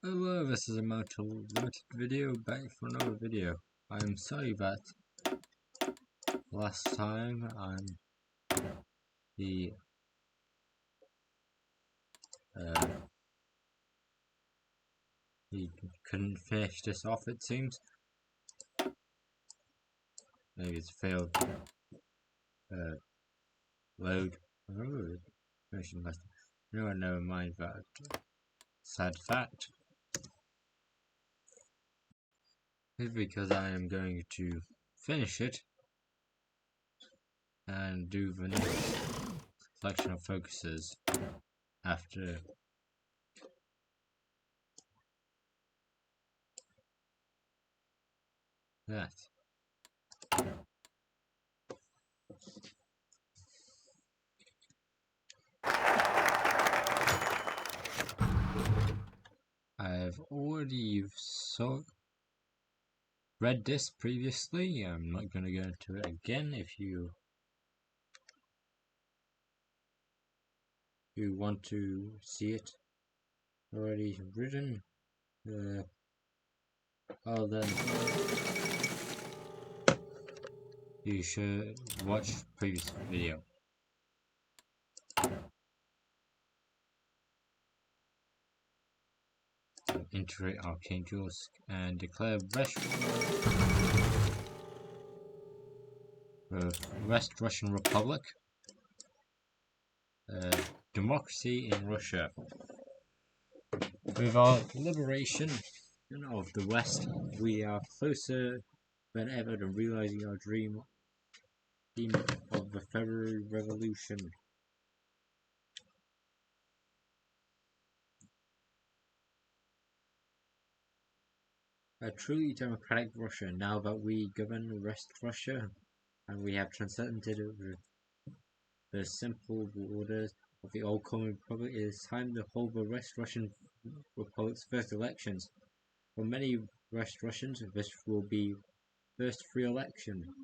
Hello, this is a limited video back for another video. I'm sorry that last time he he couldn't finish this off, it seems. Maybe it's failed load. Oh, finishing last. No, never mind that. Sad fact. It's because I am going to finish it and do the next selection of focuses after that. I've already read this previously. I'm not going to go into it again. If you want to see it already written, well then you should watch previous video. Integrate archangels and declare West Russian Republic democracy in Russia. With our liberation of the West, we are closer than ever to realizing our dream of the February Revolution. A truly democratic Russia, now that we govern West Russia and we have transcended the simple borders of the old common republic, it is time to hold the West Russian Republic's first elections. For many West Russians, this will be first free election.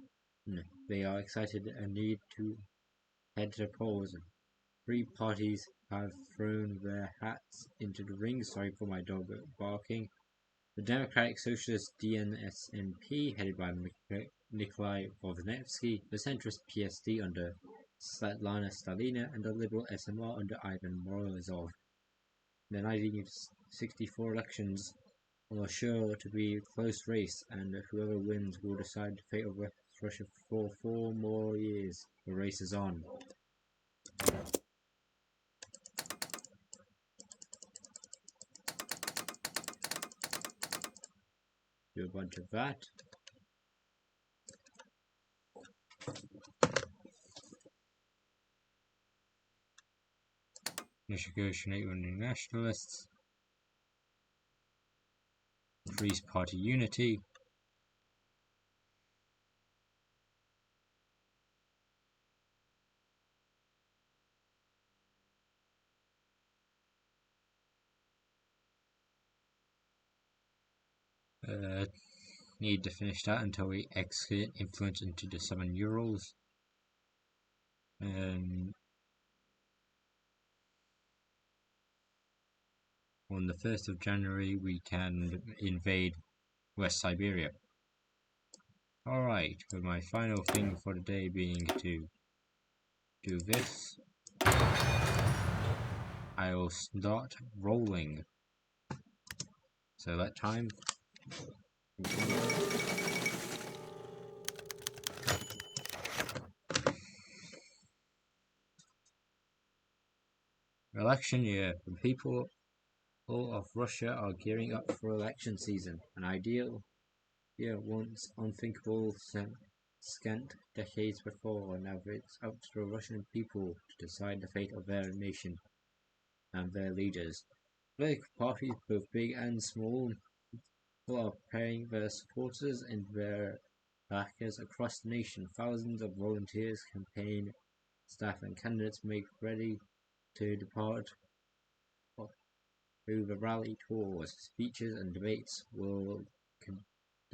They are excited and need to head to polls. Three parties have thrown their hats into the ring. Sorry for my dog barking. The Democratic Socialist DNSNP, headed by Nikolai Vovnetsky, the centrist PSD under Svetlana Stalina, and the liberal SMR under Ivan Morozov. The 1964 elections are sure to be a close race, and whoever wins will decide the fate of West Russia for 4 more years. The race is on. Do a bunch of that. Negotiate with the nationalists. Increase party unity. Need to finish that until we execute influence into the 7 Urals. On the 1st of January we can invade West Siberia. Alright, with my final thing for the day being to do this, I will start rolling. So that time. Election year. The people of Russia are gearing up for election season. An ideal year once unthinkable scant decades before. Now it's up to the Russian people to decide the fate of their nation and their leaders. Political parties, both big and small, are paying their supporters and their backers across the nation. Thousands of volunteers, campaign staff and candidates make ready to depart through the rally tours. Speeches and debates will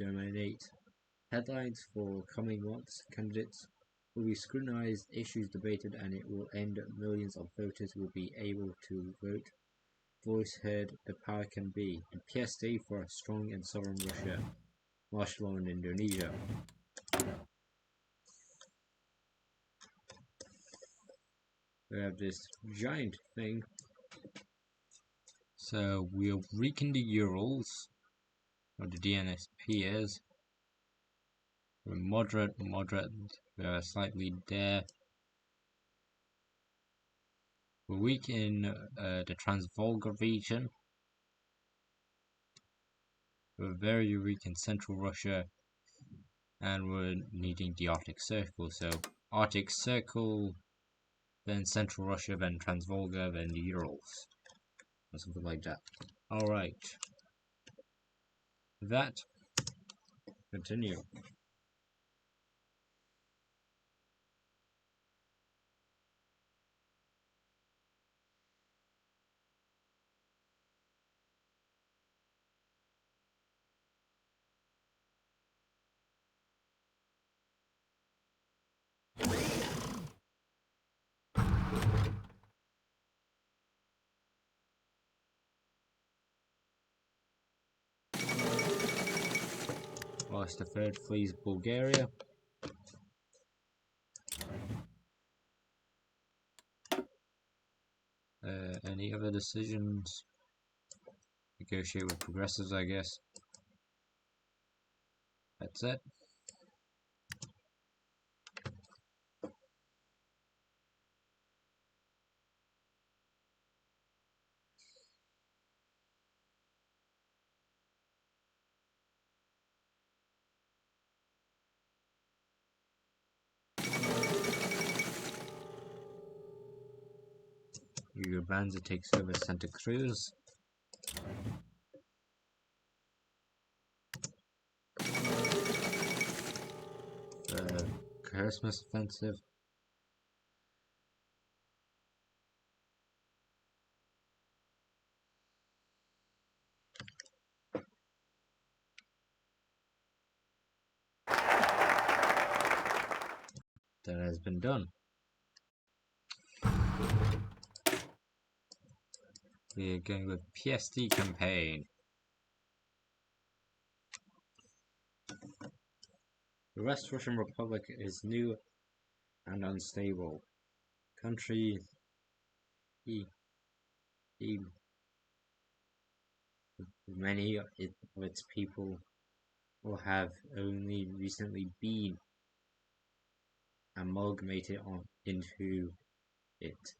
dominate headlines for coming months. Candidates will be scrutinized, issues debated, and it will end. Millions of voters will be able to vote voice heard, the power can be. The PSD for a strong and sovereign Russia. Martial law in Indonesia. We have this giant thing. So we'll weaken the Urals, or the DNSP is. We're moderate, we're slightly there. We're weak in the Trans-Volga region. We're very weak in Central Russia. And we're needing the Arctic Circle. So Arctic Circle, then Central Russia, then Trans-Volga, then the Urals. Or something like that. Alright. That. Continue. Whilst the third flees Bulgaria. Any other decisions? Negotiate with progressives, I guess. That's it. Ubanza takes over Santa Cruz. Christmas offensive. That has been done. We are going with PSD campaign. The West Russian Republic is new and unstable. Country many of its people will have only recently been amalgamated into it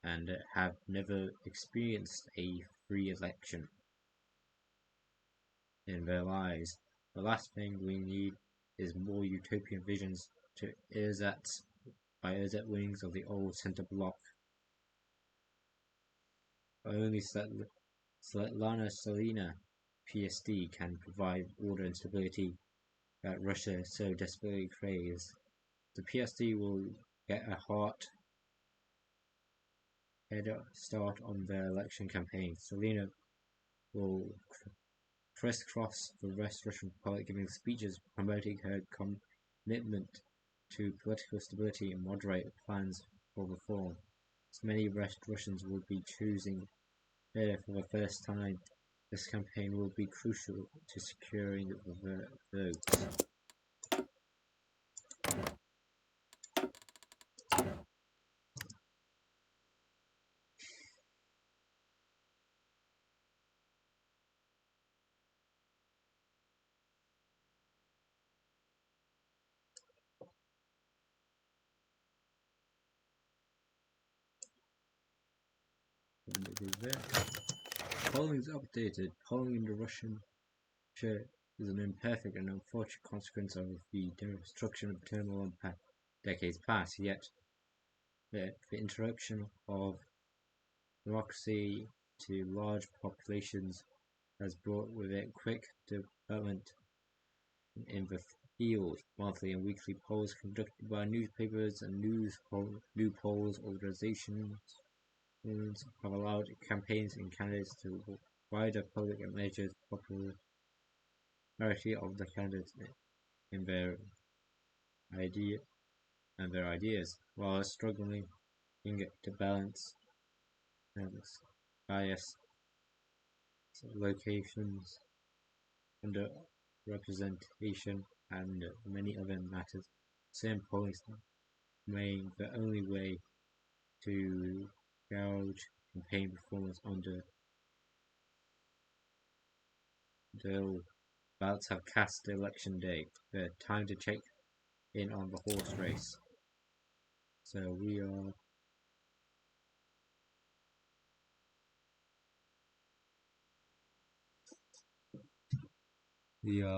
and have never experienced a free election in their lives. The last thing we need is more utopian visions to ersatz by ersatz wings of the old center bloc. Only Svetlana Salina PSD can provide order and stability that Russia so desperately craves. The PSD will get a head start on their election campaign. Salina will crisscross the West Russian Republic, giving speeches promoting her commitment to political stability and moderate plans for reform. As many West Russians will be choosing her for the first time, this campaign will be crucial to securing the votes. Polling is updated. Polling in the Russian Church is an imperfect and unfortunate consequence of the destruction of turmoil in decades past, yet the introduction of democracy to large populations has brought with it quick development in the field. Monthly and weekly polls conducted by newspapers and new polls organizations have allowed campaigns and candidates to wider public and measure the popularity of the candidates in their ideas, while struggling to balance bias locations, underrepresentation, and many other matters. Certain points remain the only way to gauge campaign performance until ballots have cast election day. The time to check in on the horse race. So we are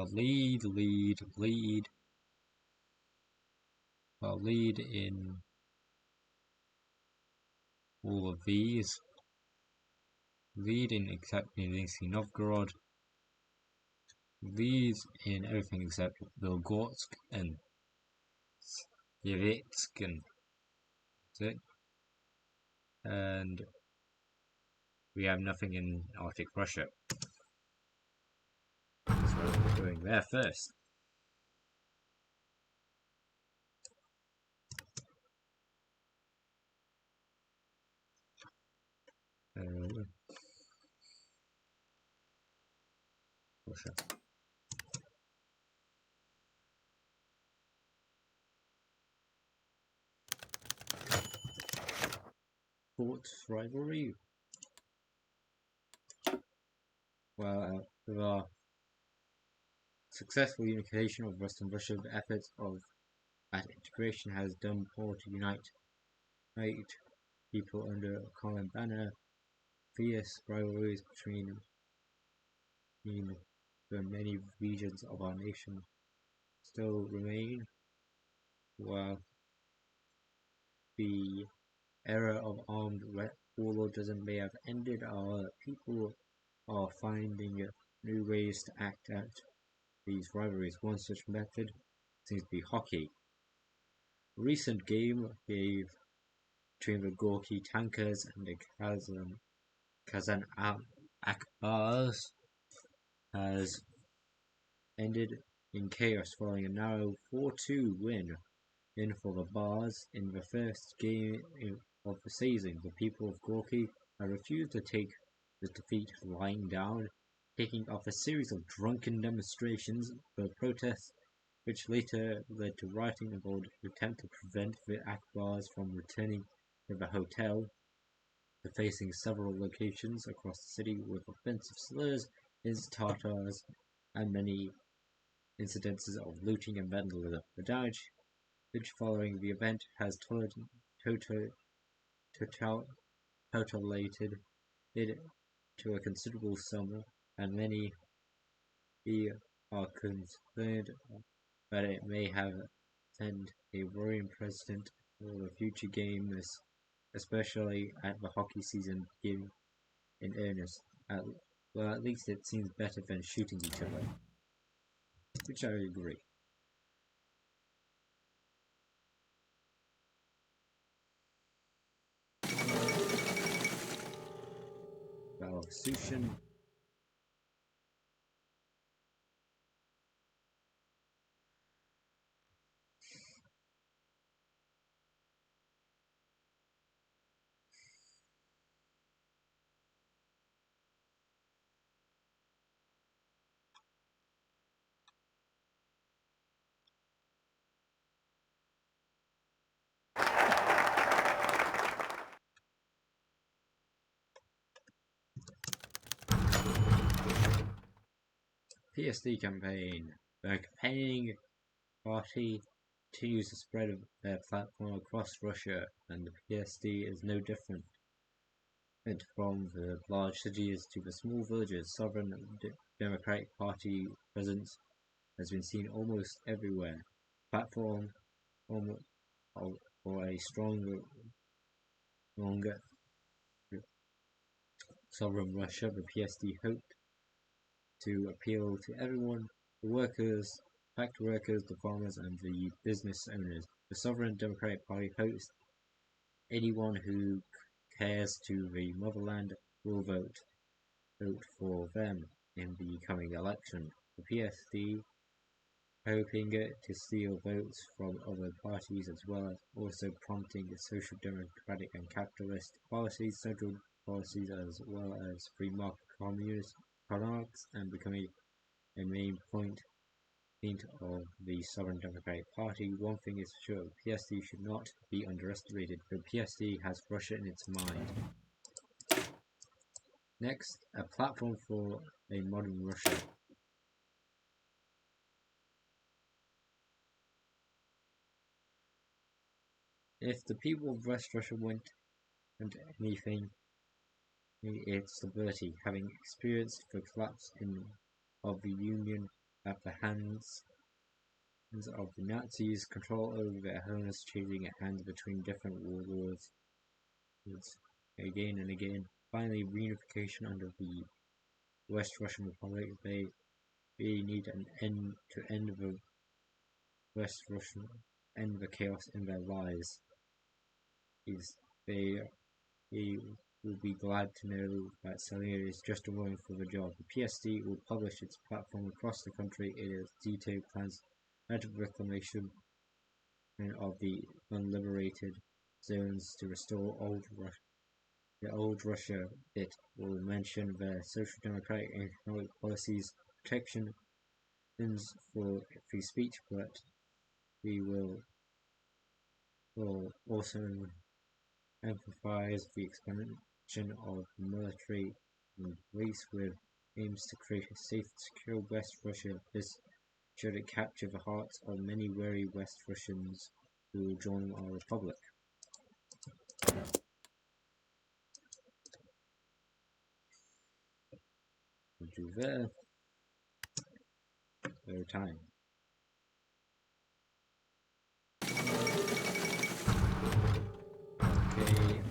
lead in all of these. Lead in except Nizhny Novgorod. Lead in everything except Belgorsk and Yevitskin. And we have nothing in Arctic Russia. So we're going there first. Russia. Port rivalry. Well, with our successful unification of Western Russia, the efforts of that integration has done more to unite people under a common banner. Fierce rivalries between the many regions of our nation still remain, while the era of armed warlordism may have ended. Our people are finding new ways to act out these rivalries. One such method seems to be hockey. A recent game between the Gorky Tankers and the Kazan Akbars has ended in chaos following a narrow 4-2 win for the Bars in the first game of the season. The people of Gorky have refused to take the defeat lying down, kicking off a series of drunken demonstrations for protests, which later led to rioting involved an attempt to prevent the Akbars from returning to the hotel. They're facing several locations across the city with offensive slurs against Tatars and many incidences of looting and vandalism. The damage which following the event has totalated it to a considerable sum, and many are concerned that it may have sent a worrying precedent for the future games, especially at the hockey season beginning in earnest. Well, at least it seems better than shooting each other, which I agree. Well, Sushin. PSD campaign. The campaigning party continues to spread their platform across Russia, and the PSD is no different. From the large cities to the small villages, Sovereign Democratic Party presence has been seen almost everywhere. Platform for a stronger sovereign Russia, the PSD hoped to appeal to everyone: the workers, factory workers, the farmers, and the business owners. The Sovereign Democratic Party hopes anyone who cares to the motherland will vote for them in the coming election. The PSD hoping to steal votes from other parties, as well as also prompting social democratic and capitalist policies, central policies, as well as free market communism products and becoming a main point of the Sovereign Democratic Party. One thing is for sure, PSD should not be underestimated. The PSD has Russia in its mind. Next, a platform for a modern Russia. If the people of West Russia want anything, it's stability. Having experienced the collapse of the Union at the hands of the Nazis, control over their homes changing hands between different warlords again and again. Finally, reunification under the West Russian Republic. They need an end to end the West Russian, end the chaos in their lives. They will be glad to know that Selena is just a woman for the job. The PSD will publish its platform across the country. It has detailed plans of reclamation of the unliberated zones to restore the old Russia. It will mention the social democratic and economic policies, protection for free speech, but we will also emphasize the expansion of military and police with aims to create a safe, secure West Russia. This should capture the hearts of many wary West Russians who will join our republic. We'll do there. Over time. Okay.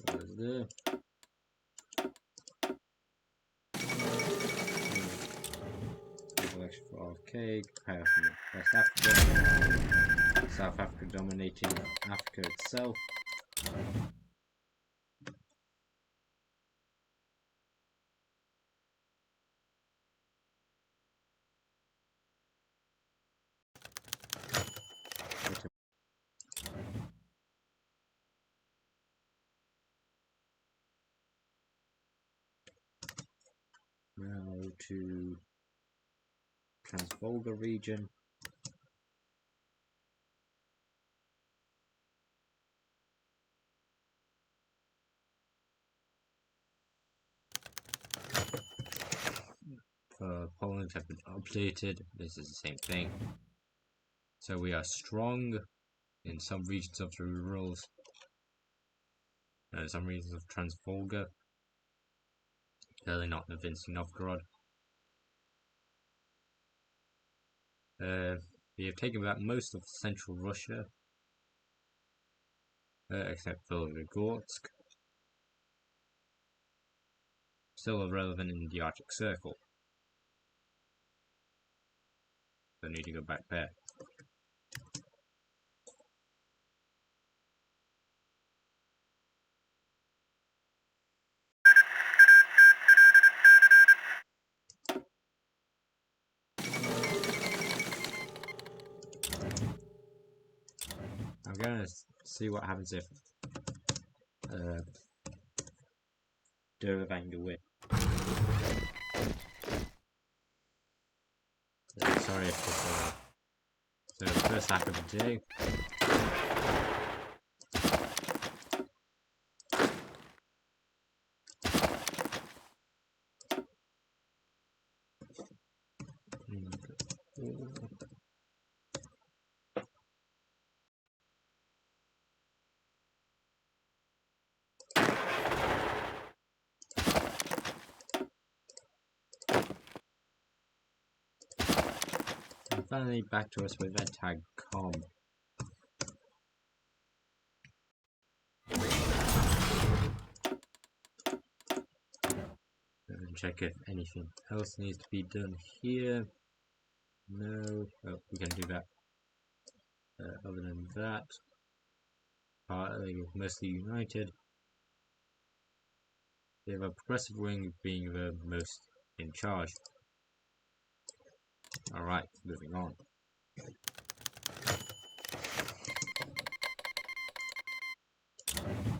What is there? Selection for RFK, prepare from West Africa, South Africa dominating Africa itself. Now to Transvolga region. Poland have been updated. This is the same thing. So we are strong in some regions of the Urals, some regions of Transvolga. Clearly not convincing Novgorod. We have taken back most of central Russia, except Volgogorsk. Still irrelevant in the Arctic Circle. So I need to go back there. I'm gonna see what happens if Dervanger win. Sorry if this so first hack of the day. And finally back to us with that tag com. And check if anything else needs to be done here. No, oh, we can do that. Other than that, partly mostly united. They have a progressive wing being the most in charge. Alright, moving on.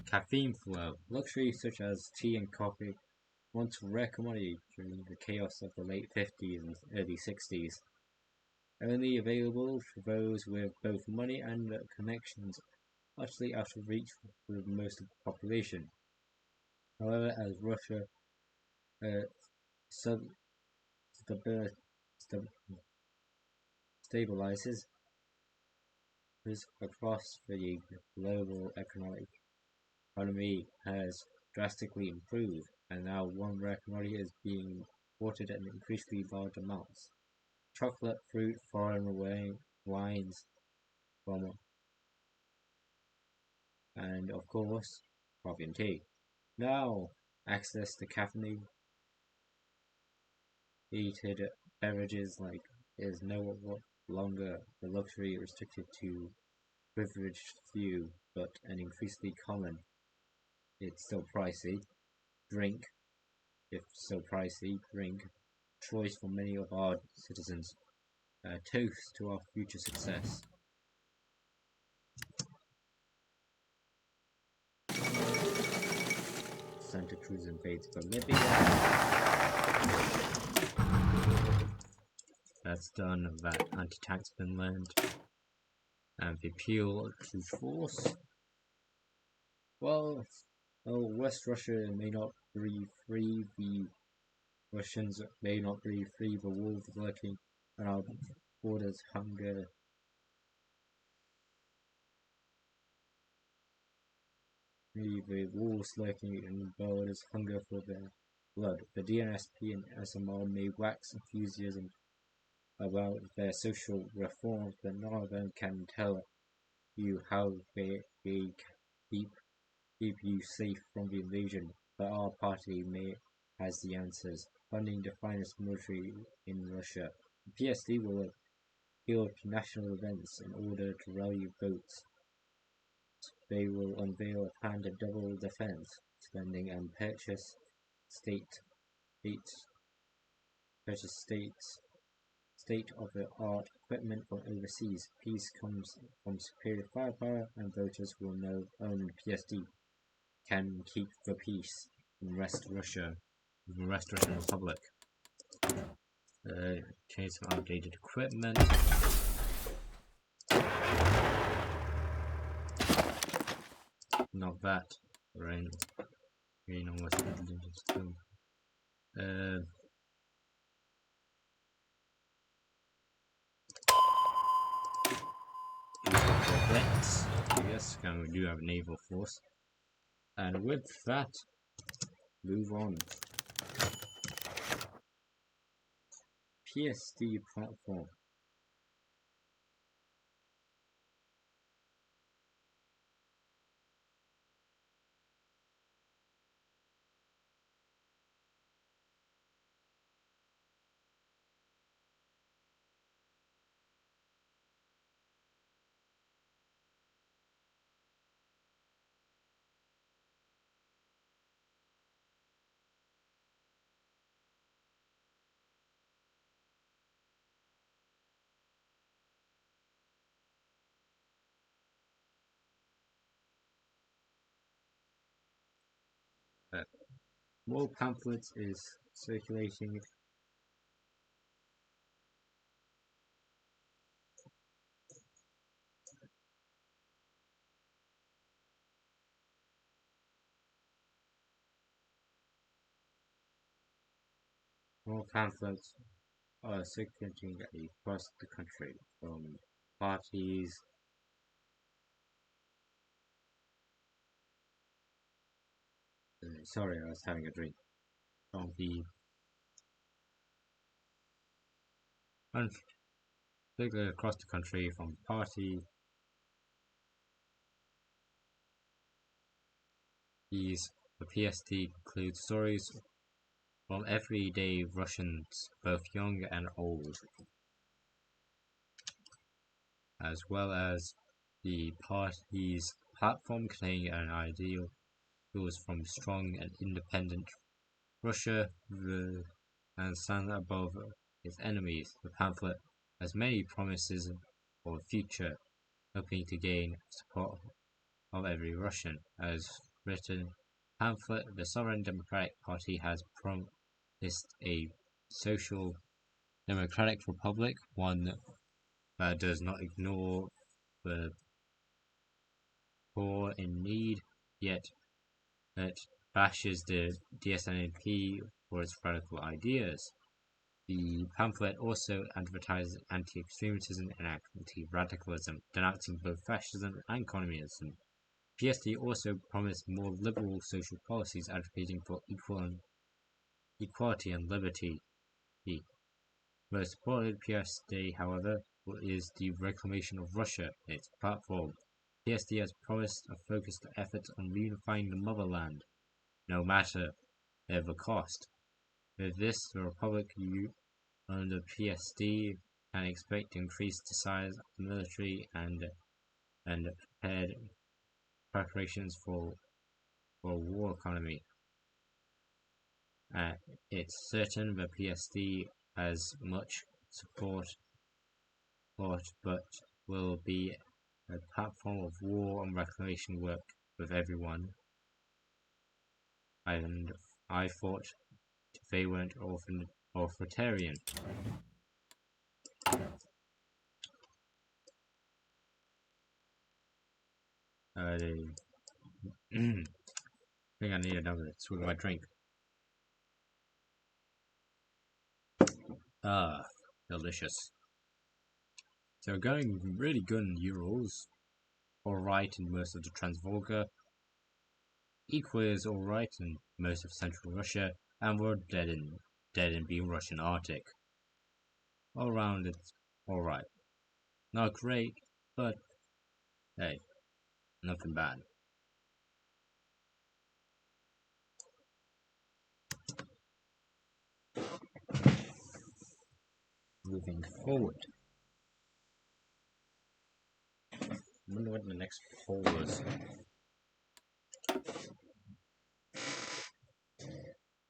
Caffeine flow. Luxuries such as tea and coffee once a rare commodity during the chaos of the late 50s and early 60s, only available for those with both money and connections, utterly out of reach for most of the population. However, as Russia uh, sub- stabilizes across the global economy has drastically improved, and now one rare commodity is being imported in increasingly large amounts. Chocolate, fruit, foreign wines, from, and of course, coffee and tea. Now, access to caffeinated beverages like is no longer the luxury restricted to privileged few, but an increasingly common. It's still pricey. Drink, if so pricey, drink choice for many of our citizens. Toast to our future success. Santa Cruz invades Bolivia. That's done. That anti-tank's been learned. And the appeal to force. Well, West Russia may not be free. The Russians may not be free. The wolves lurking on our borders hunger. The wolves lurking in borders hunger for their blood. The DNSP and SMR may wax enthusiasm about their social reforms, but none of them can tell you how they keep you safe from the invasion. But our party has the answers, funding the finest military in Russia. The PSD will appeal to national events in order to rally votes. They will unveil a plan to double defense spending and purchase state state-of-the-art equipment from overseas. Peace comes from superior firepower, and voters will know only PSD can keep the peace in the rest Russian Republic. Change some outdated equipment. Not that. Rain almost still. Yes, we do have a naval force. And with that, move on. PSD platform. More pamphlets is circulating. More pamphlets are circulating across the country from parties. Sorry, I was having a drink. From the across the country from party. The PSD includes stories from everyday Russians, both young and old, as well as the party's platform containing an ideal rules from strong and independent Russia and stand above its enemies. The pamphlet has many promises for the future, hoping to gain support of every Russian, as written pamphlet, the Sovereign Democratic Party has promised a social democratic republic, one that does not ignore the poor in need, yet that bashes the DSNP for its radical ideas. The pamphlet also advertises anti-extremism and anti-radicalism, denouncing both fascism and communism. PSD also promised more liberal social policies, advocating for equality and liberty. The most supported PSD, however, is the reclamation of Russia in its platform. PSD has promised a focused effort on reunifying the motherland, no matter the cost. With this, the Republic under PSD can expect to increase the size of the military and prepared preparations for a war economy. It's certain the PSD has much support, but will be a platform of war and reclamation work with everyone. And I thought they weren't authoritarian. I think I need another swig of my drink. Ah, delicious. So we're going really good in Urals, alright in most of the Transvolga, equally as alright in most of Central Russia, and we're dead in Belarusian Arctic. All around it's alright. Not great, but hey, nothing bad. Moving forward. I wonder what the next poll was.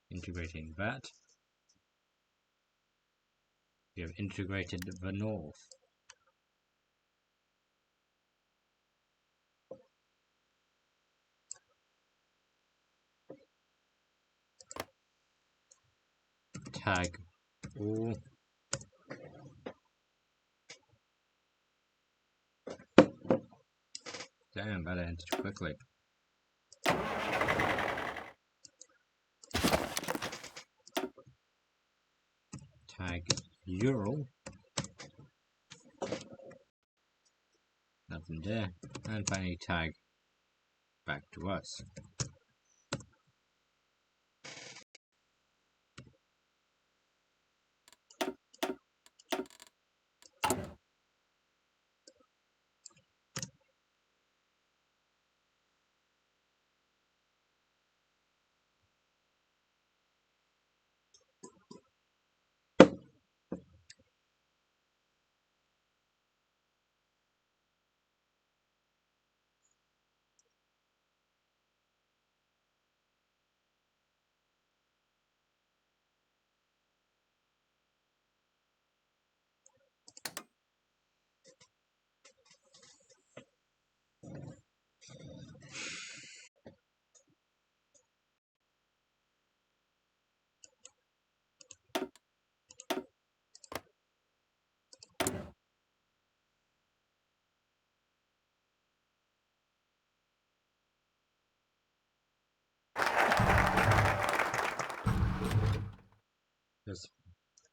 Integrating that. We have integrated the North. Tag all. Damn, that ended quickly. Tag Ural. Nothing there. And finally tag back to us.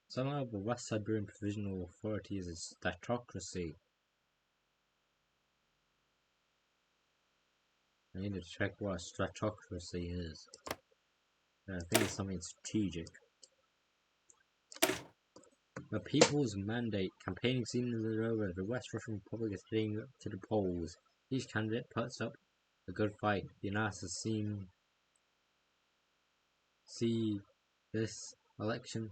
Somehow the West Siberian Provisional Authority is a statocracy. I need to check what a statocracy is. I think it's something strategic. The People's Mandate. Campaigning season is over. The West Russian Republic is heading to the polls. Each candidate puts up a good fight. The analysis see this election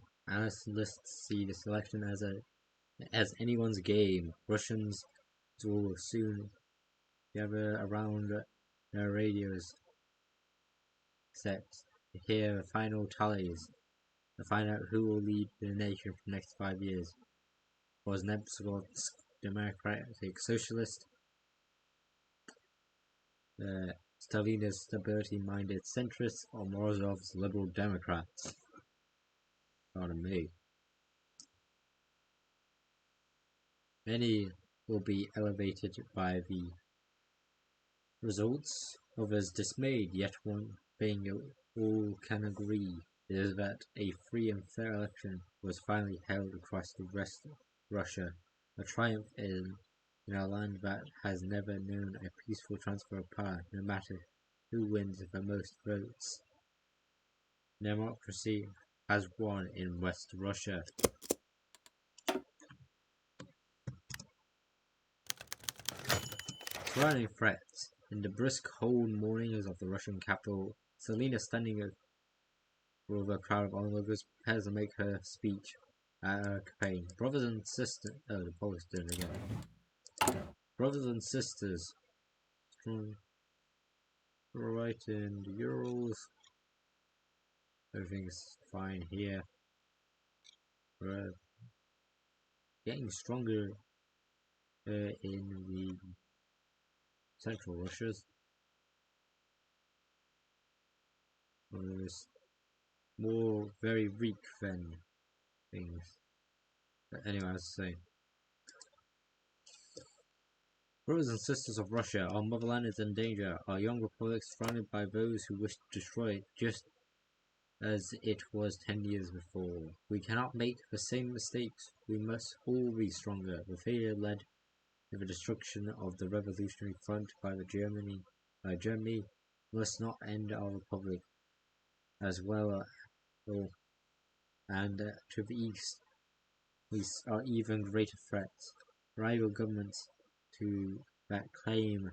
as anyone's game. Russians will soon gather around their radios set to hear the final tallies, to find out who will lead the nation for the next 5 years. Was Nebskov's Democratic Socialist Stalina's stability-minded centrists or Morozov's liberal Democrats? Pardon me. Many will be elevated by the results, others dismayed, yet one thing all can agree is that a free and fair election was finally held across the rest of Russia, a triumph in a land that has never known a peaceful transfer of power, no matter who wins the most votes. Democracy has won in West Russia. Surrounding threats. In the brisk cold mornings of the Russian capital, Selena, standing over a crowd of onlookers, prepares to make her speech at her campaign. Brothers and sisters, the Polish doing it again. Brothers and sisters, strong, right in the Urals. Everything's fine here. We're getting stronger in the central Russias. There's more very weak than things. But anyway, as I say, brothers and sisters of Russia, our motherland is in danger. Our young republic surrounded by those who wish to destroy it, just as it was 10 years before. We cannot make the same mistakes. We must all be stronger. The failure led to the destruction of the revolutionary front by Germany must not end our republic as well, and to the east are even greater threats. Rival governments that claim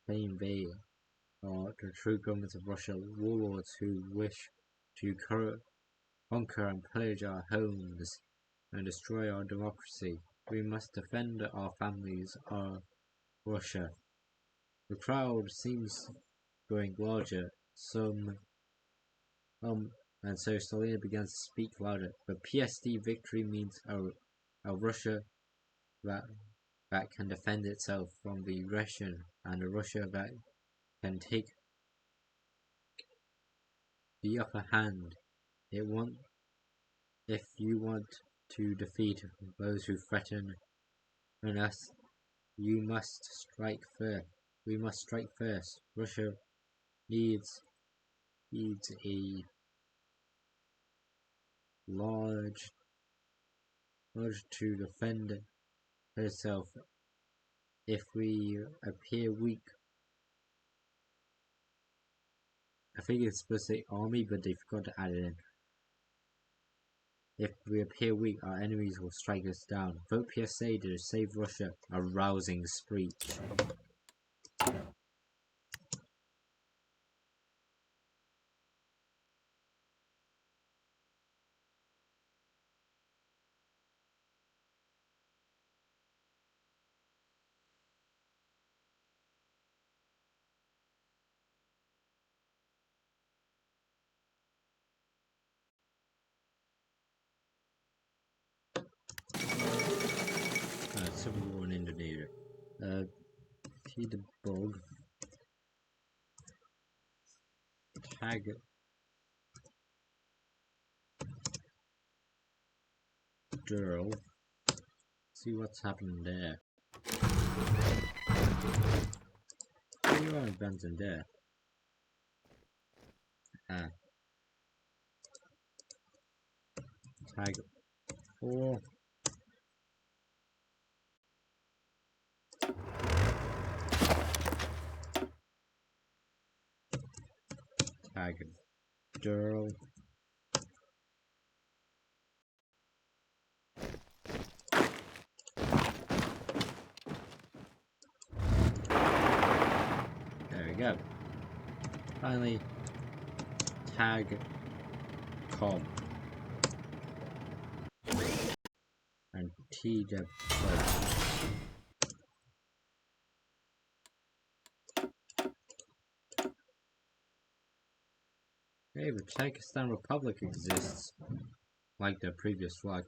they are the true governments of Russia, warlords who wish to conquer and pillage our homes and destroy our democracy. We must defend our families, our Russia. The crowd seems growing larger. And so Stalina began to speak louder. The PSD victory means a Russia that can defend itself from the aggression, and a Russia that can take the upper hand. If you want to defeat those who threaten us, you must strike first. We must strike first. Russia needs a large to defend herself. If we appear weak, I think it's supposed to say army, but they forgot to add it in. If we appear weak, our enemies will strike us down. Vote PSA to save Russia. A rousing speech. Civil War in Indonesia. Peter Bog. Tag. Girl. See what's happening there. You are advancing there. Tag 4. Tag girl. There we go. Finally, tag com and TW. Hey, the Tajikistan Republic exists, like the previous flag.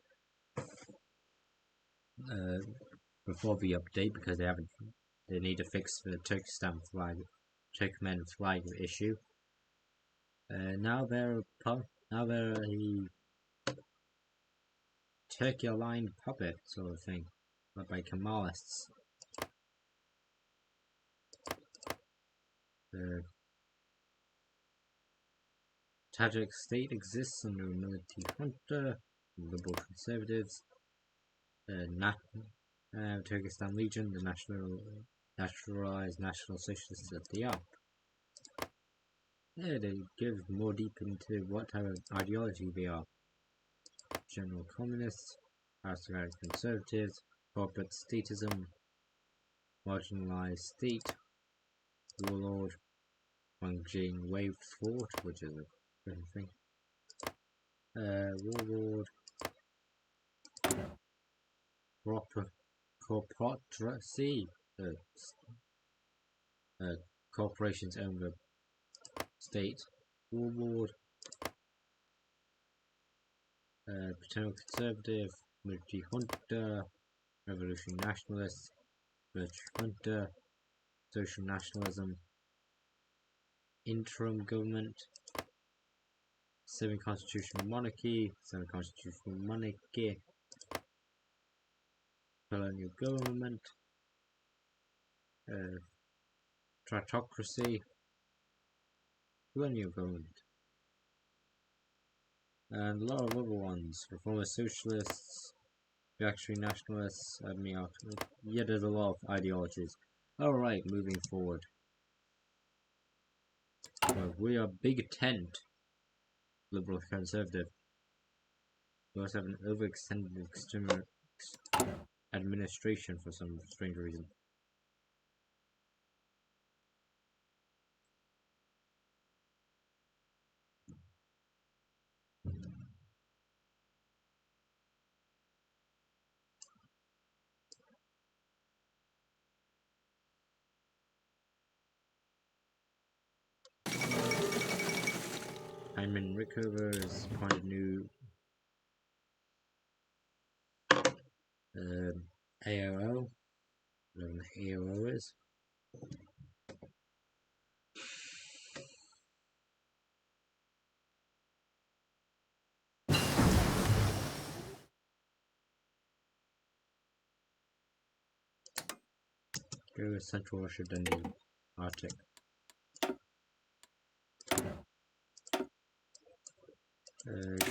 Before the update, because they haven't they need to fix the Turkmen flag issue. Now they're a Turkey-aligned puppet sort of thing, led by Kemalists. The Tajik state exists under a military junta, liberal conservatives, Turkestan region, the naturalized national socialists that they are. Yeah, they give more deep into what type of ideology they are. General communists, aristocratic conservatives, corporate statism, marginalized state, warlord, Beijing wave thought, which is a different thing. Warlord, corporacy, corporations own the state. Warlord, paternal conservative, military junta, revolutionary nationalists, military junta, social nationalism, interim government, semi-constitutional monarchy, colonial government, tratocracy, colonial government, and a lot of other ones, reformist socialists, reactionary nationalists, yeah, there's a lot of ideologies. Alright, moving forward. Well, we are Big Tent, liberal conservative. We also have an overextended administration for some strange reason. Hyman Rickover has appointed new AOO, whatever an AOO is. Go with Central Russia, then the Arctic.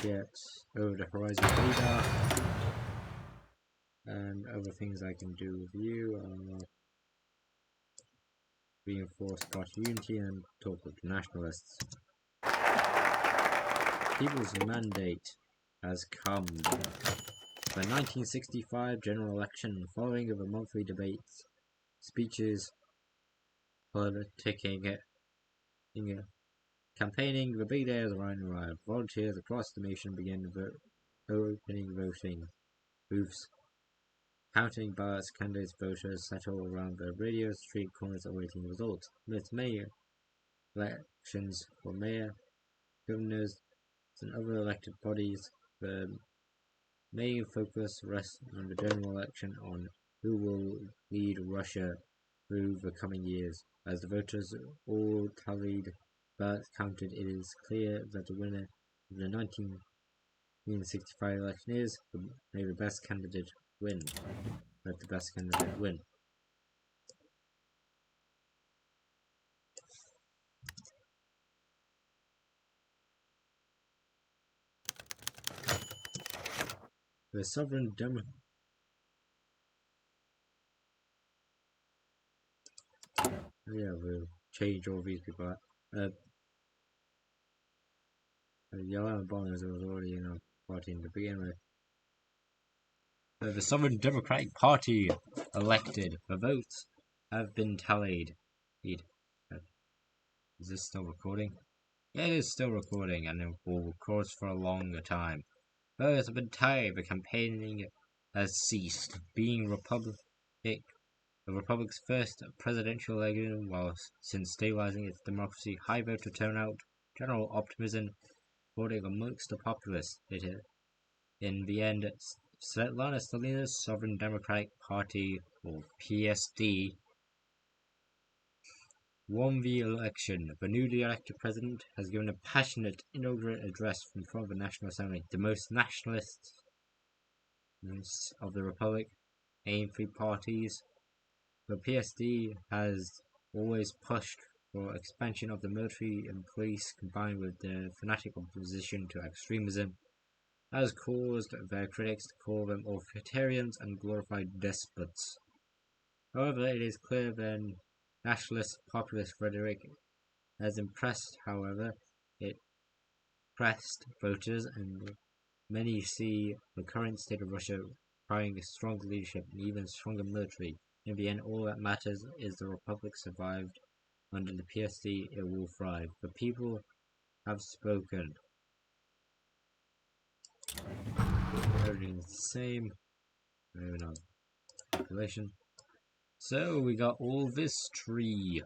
Get over the horizon radar, and other things I can do with you are reinforce party unity and talk with nationalists. People's mandate has come. The 1965 general election, following of a monthly debates, speeches, politicking, campaigning, the big day has arrived. Volunteers across the nation began opening voting booths, counting ballots, candidates, voters settle around the radio street corners awaiting results. Amidst mayor elections for mayor, governors, and other elected bodies, the main focus rests on the general election on who will lead Russia through the coming years. As the voters all tallied ballots counted, it is clear that the winner of the 1965 election is, may the best candidate win. Let the best candidate win. The sovereign yeah, we'll change all these people. Yellow and Boners was already in a party to begin with. The Sovereign Democratic Party elected. The votes have been tallied. Is this still recording? Yeah, it is still recording, and it will record for a longer time. Votes have been tallied. The campaigning has ceased. Being the Republic's first presidential election, while since stabilizing its democracy, high voter turnout, general optimism, voting amongst the populace. In the end, Svetlana Stalina's Sovereign Democratic Party, or PSD, won the election. The newly elected president has given a passionate inaugural address in front of the National Assembly, the most nationalist of the Republic, aim three parties. The PSD has always pushed for expansion of the military and police combined with the fanatic opposition to extremism, has caused their critics to call them authoritarians and glorified despots. However, it is clear their nationalist populist rhetoric has impressed, it pressed voters, and many see the current state of Russia requiring a stronger leadership and even stronger military. In the end, all that matters is the Republic survived. Under the PSD, it will thrive. The people have spoken. Everything is the same. Moving on. Population. So we got all this tree.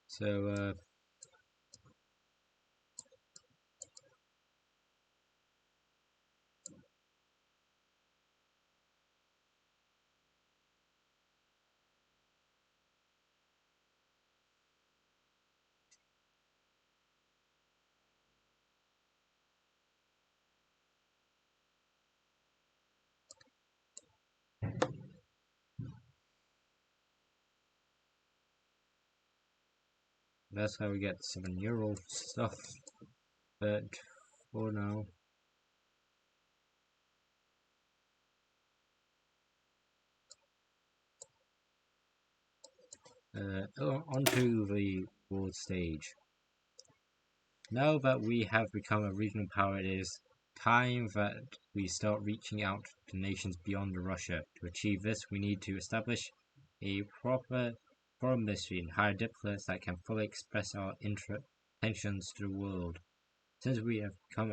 So that's how we get 7-year-old stuff. But for now, onto the world stage. Now that we have become a regional power, it is time that we start reaching out to nations beyond Russia. To achieve this, we need to establish a proper foreign ministry and hire diplomats that can fully express our intentions to the world. Since we have become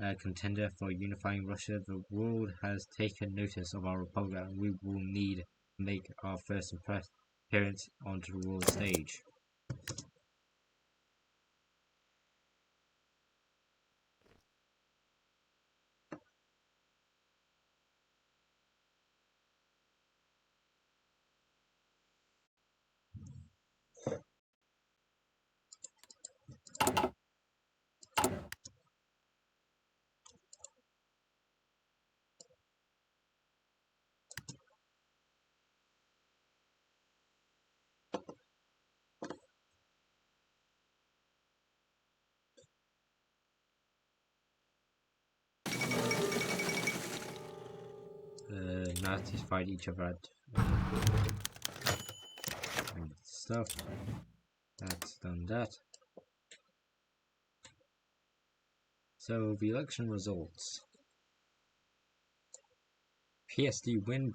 a contender for unifying Russia, the world has taken notice of our republic, and we will need to make our first appearance onto the world stage. Now to fight each other at and stuff. That's done that. So the election results. PSD win,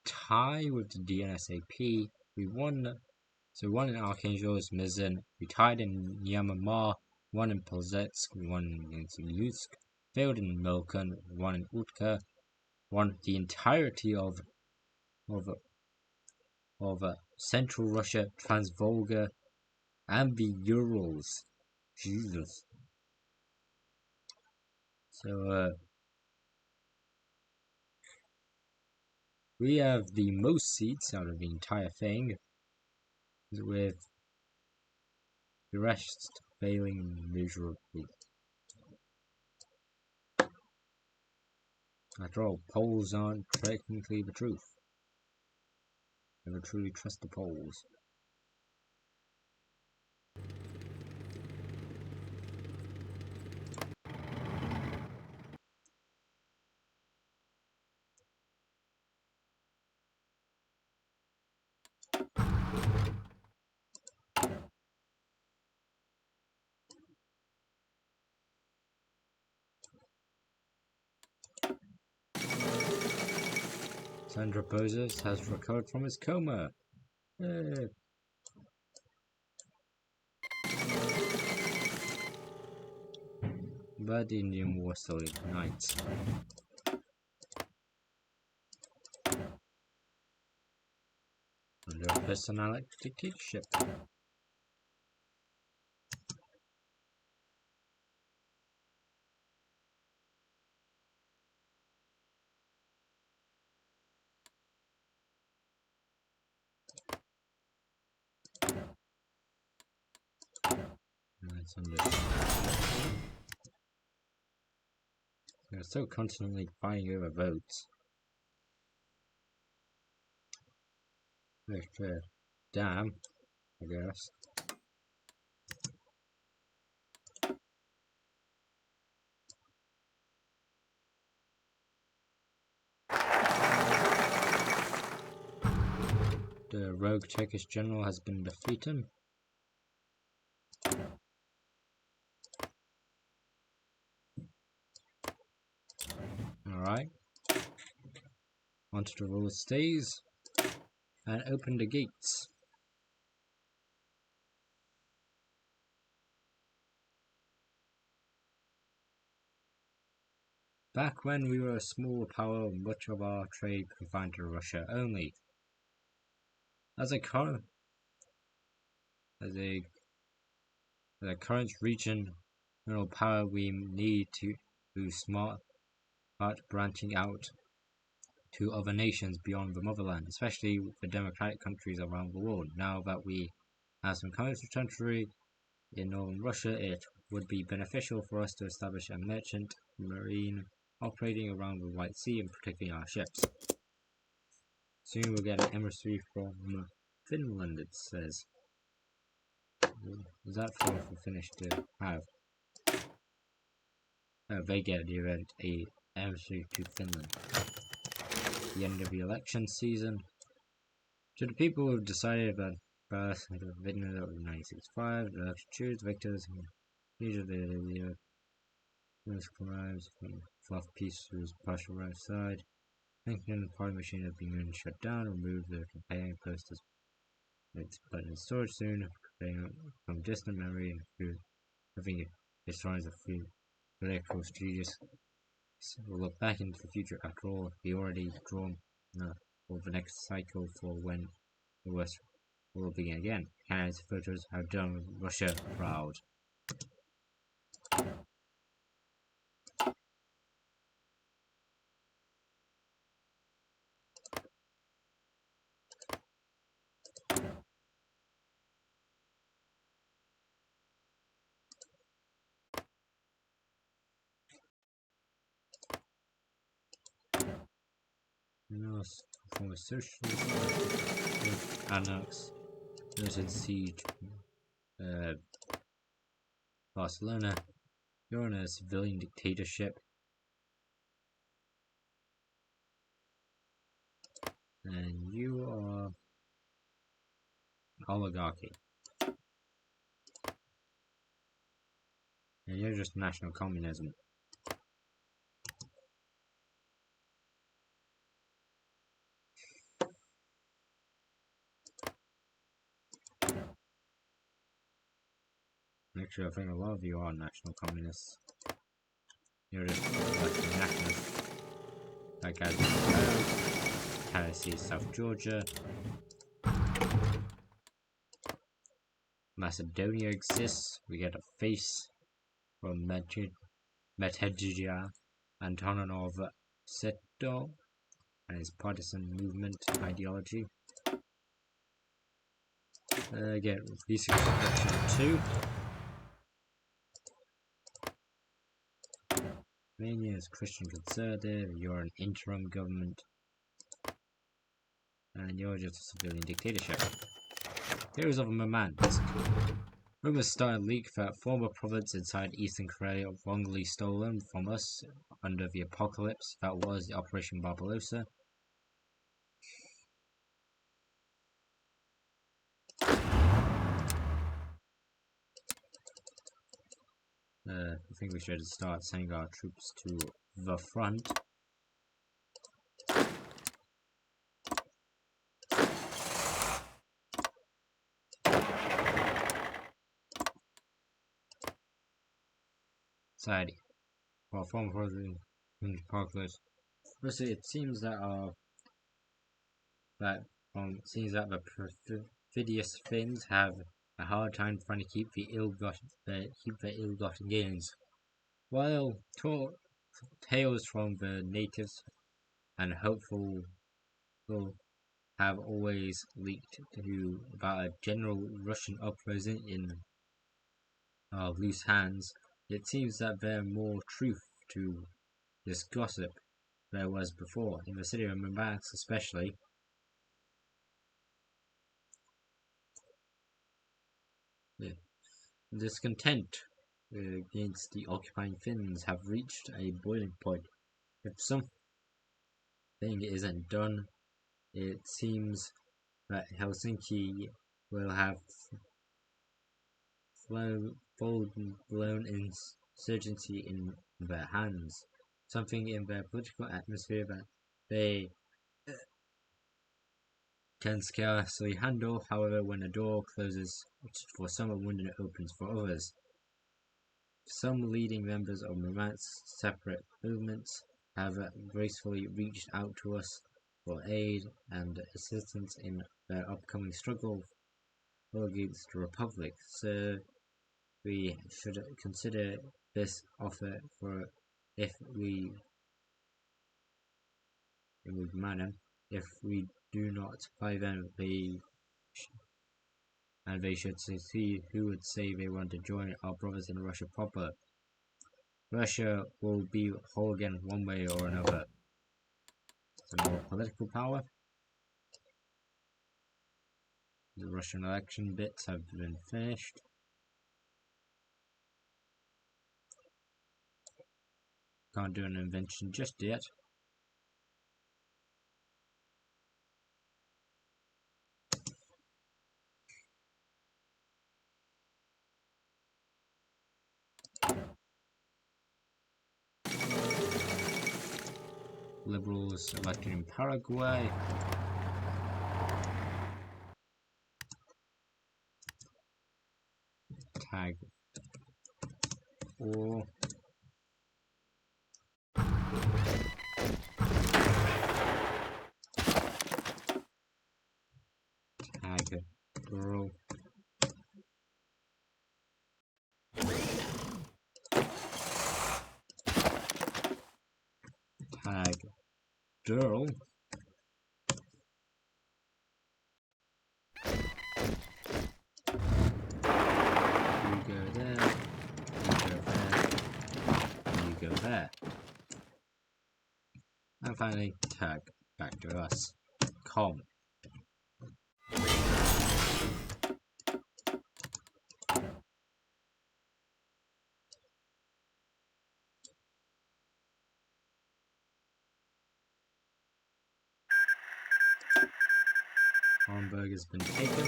tie with the DNSAP. We won, so one in Archangels, Mizin, we tied in Nyamamar, one in Polzetsk, one in Lutsk, failed in Melkon, one in Utka, won the entirety of Central Russia, Transvolga, and the Urals. Jesus. So we have the most seats out of the entire thing, with the rest failing miserably. After all, polls aren't technically the truth. Never truly trust the polls. Sandra Bozos has recovered from his coma. But the Indian War still ignites. personality dictatorship. They're so constantly fighting over votes. Extra damn, I guess. The rogue Turkish general has been defeated. Alright. Onto the ruler stays. And open the gates. Back when we were a small power, much of our trade confined to Russia only. As a current regional power, we need to do smart branching out to other nations beyond the motherland, especially the democratic countries around the world. Now that we have some commercial territory in northern Russia, it would be beneficial for us to establish a merchant marine operating around the White Sea and protecting our ships. Soon we'll get an emissary from Finland, it says. Is that for Finnish to have? They get the event a emissary to Finland. The end of the election season. To the people who have decided that birth of Finland of 1965, the election choose victors. These are the crimes from fluff peace whose partial right side. Lincoln party machine has been shut down. Remove the campaign posters. It's put in storage soon. From distant memory and food. I think it destroys the food. Political strategists will look back into the future. After all, we already drawn for the next cycle for when the West will begin again. Canada's voters have done Russia proud. From a socialist annex, militant siege, Barcelona. You're in a civilian dictatorship, and you are an oligarchy, and you're just national communism. Actually, I think a lot of you are national communists. You're just like nationalists. Like as Tennessee, South Georgia. Macedonia exists. We get a face from Metedja Antonov Seto and his partisan movement ideology. Get research section 2. Romania is Christian conservative. You're an interim government, and you're just a civilian dictatorship. Heroes of Murmansk. Rumors started leak that former province inside Eastern Korea wrongly stolen from us under the apocalypse that was Operation Barbarossa. I think we should start sending our troops to the front. Side. Well, former president apocalypse. Firstly, it seems that seems that the perfidious Finns have a hard time trying to keep the ill-gotten gains, while tales from the natives and hopeful have always leaked to about a general Russian uprising in loose hands. It seems that there more truth to this gossip there was before, in the city of Murmansk especially. Yeah. Discontent against the occupying Finns have reached a boiling point. If something isn't done, it seems that Helsinki will have full-blown insurgency in their hands, something in their political atmosphere that they can scarcely handle. However, when a door closes for some, a window opens for others. Some leading members of Murmansk's separate movements have gracefully reached out to us for aid and assistance in their upcoming struggle against the Republic, so we should consider this offer for if we do not supply them, they should see who would say they want to join our brothers in Russia proper. Russia will be whole again one way or another. Some more political power. The Russian election bits have been finished. Can't do an invention just yet. Liberals elected in Paraguay. Tag or tag girl. Tag girl. You go there. You go there. You go there. And finally, tag back to us. Com. Hamburg has been taken.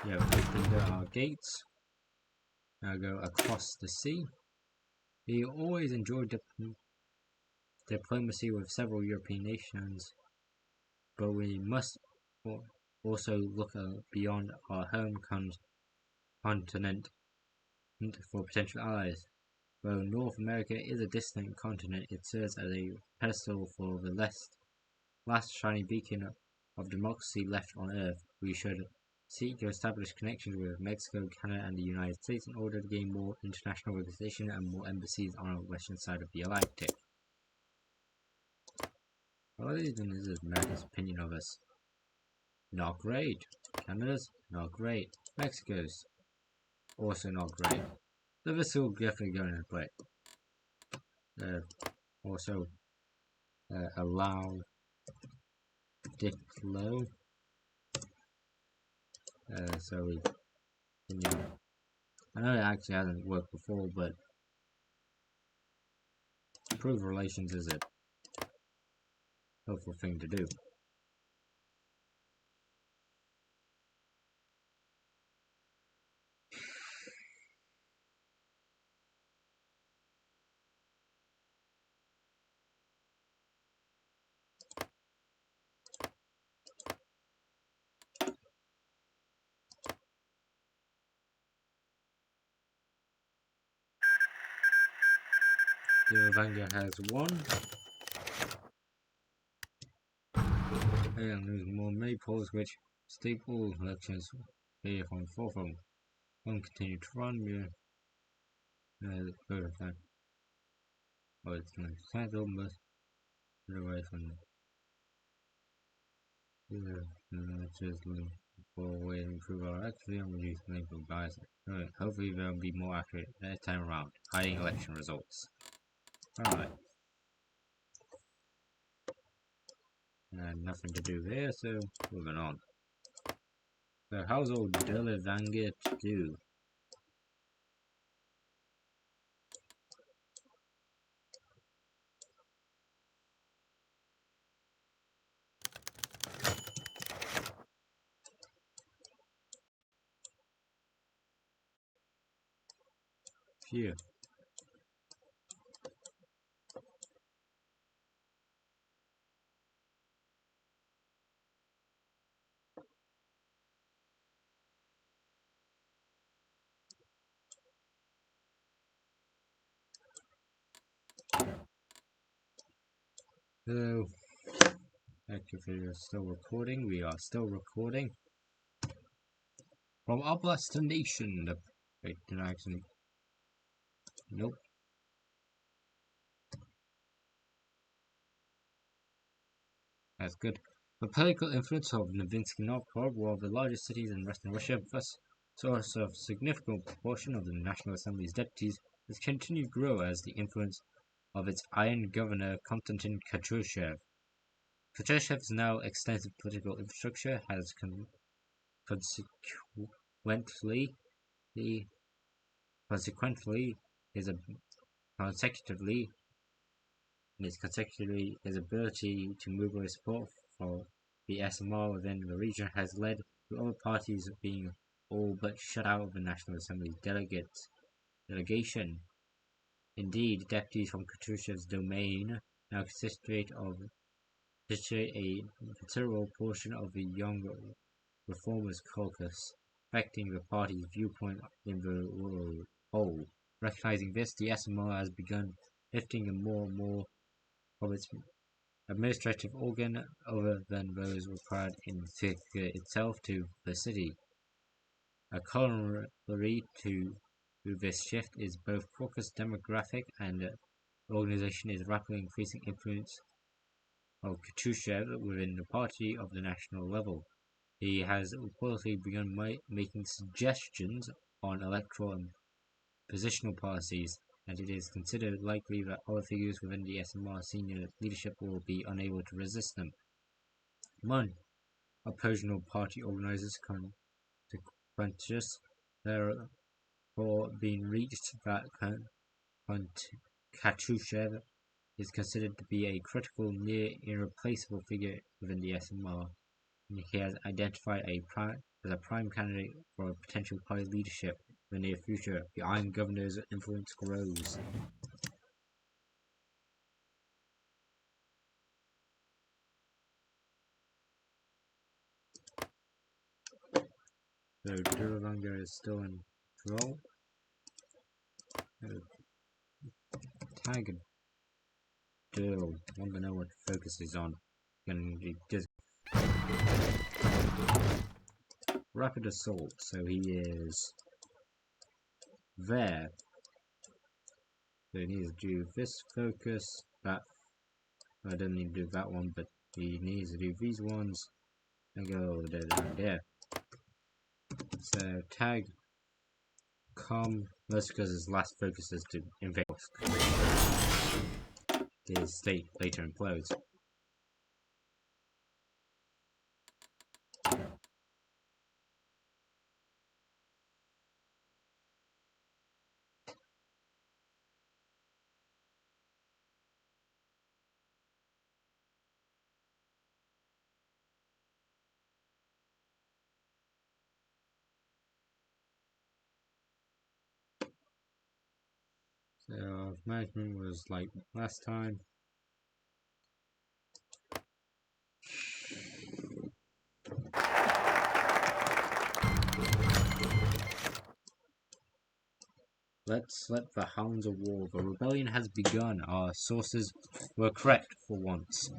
Yeah, we opened our gates. Now go across the sea. He always enjoyed diplomacy with several European nations, but we must also look beyond our home continent for potential allies. Though North America is a distant continent, it serves as a pedestal for the last shining beacon of democracy left on Earth. We should seek to establish connections with Mexico, Canada, and the United States in order to gain more international representation and more embassies on the western side of the Atlantic. What even is America's opinion of us? Not great. Canada's not great. Mexico's also not great. So this will definitely go into play. Also allow Diplo. So we continue. I know it actually hasn't worked before, but improve relations is a helpful thing to do. The Vanguard has won. And there's more May polls which staple elections here from 4 from one continue to run. Perfect time. Oh, it's going to cancel most away from just for a way to improve our accuracy and reduce political bias. Hopefully they'll be more accurate next time around, hiding election results. Alright. Nothing to do there, so moving on. So how's old Della Vanguard do? Phew. Hello. If you're still recording, we are still recording. From Oblast to Nation. Wait, did I actually? Nope. That's good. The political influence of Novinsky Novgorod, one of the largest cities in western Russia, thus source of significant proportion of the National Assembly's deputies, has continued to grow as the influence of its iron governor Konstantin Katushev. Katushev's now extensive political infrastructure has consequently consecutively his ability to mobilize support for the SMR within the region has led to other parties being all but shut out of the National Assembly's delegation. Indeed, deputies from Katushev's domain now constitute a considerable portion of the Young Reformers caucus, affecting the party's viewpoint in the whole. Recognizing this, the SMR has begun lifting more and more of its administrative organ other than those required in the itself to the city. A corollary to this shift is both caucus demographic and organization is rapidly increasing influence of Katushev within the party of the national level. He has reportedly begun making suggestions on electoral and positional policies, and it is considered likely that other figures within the SMR senior leadership will be unable to resist them. One oppositional party organizers conscious therefore being reached that Katushev is considered to be a critical, near irreplaceable figure within the SMR, and he has identified as a prime candidate for potential party leadership in the near future. The Iron Governor's influence grows. So Duravanger is still in control. Tag Dill. I want to know what focus is on. Just rapid assault. So he is there. So he needs to do this focus. That I don't need to do that one, but he needs to do these ones. And go there. So tag most because his last focus is to invade. His state later implodes. So management was like last time. Let's let the hounds of war. The rebellion has begun. Our sources were correct for once.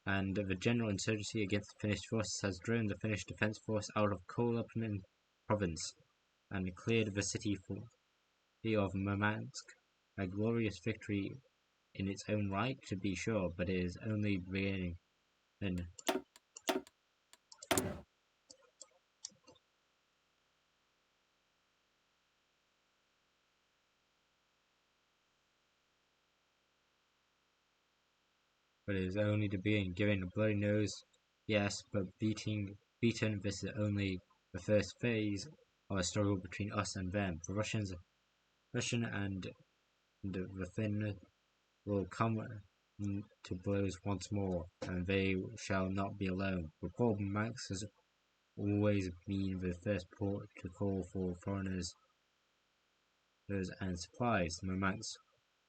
And the general insurgency against the Finnish forces has driven the Finnish defense force out of Kolapan province and cleared the city of Murmansk. A glorious victory in its own right, to be sure, but it is only the beginning. But it is only the beginning. Giving a bloody nose, yes, but beaten. This is only the first phase of a struggle between us and them. The Russian and the Finn will come to blows once more, and they shall not be alone. The port of Murmansk has always been the first port to call for foreigners and supplies. Murmansk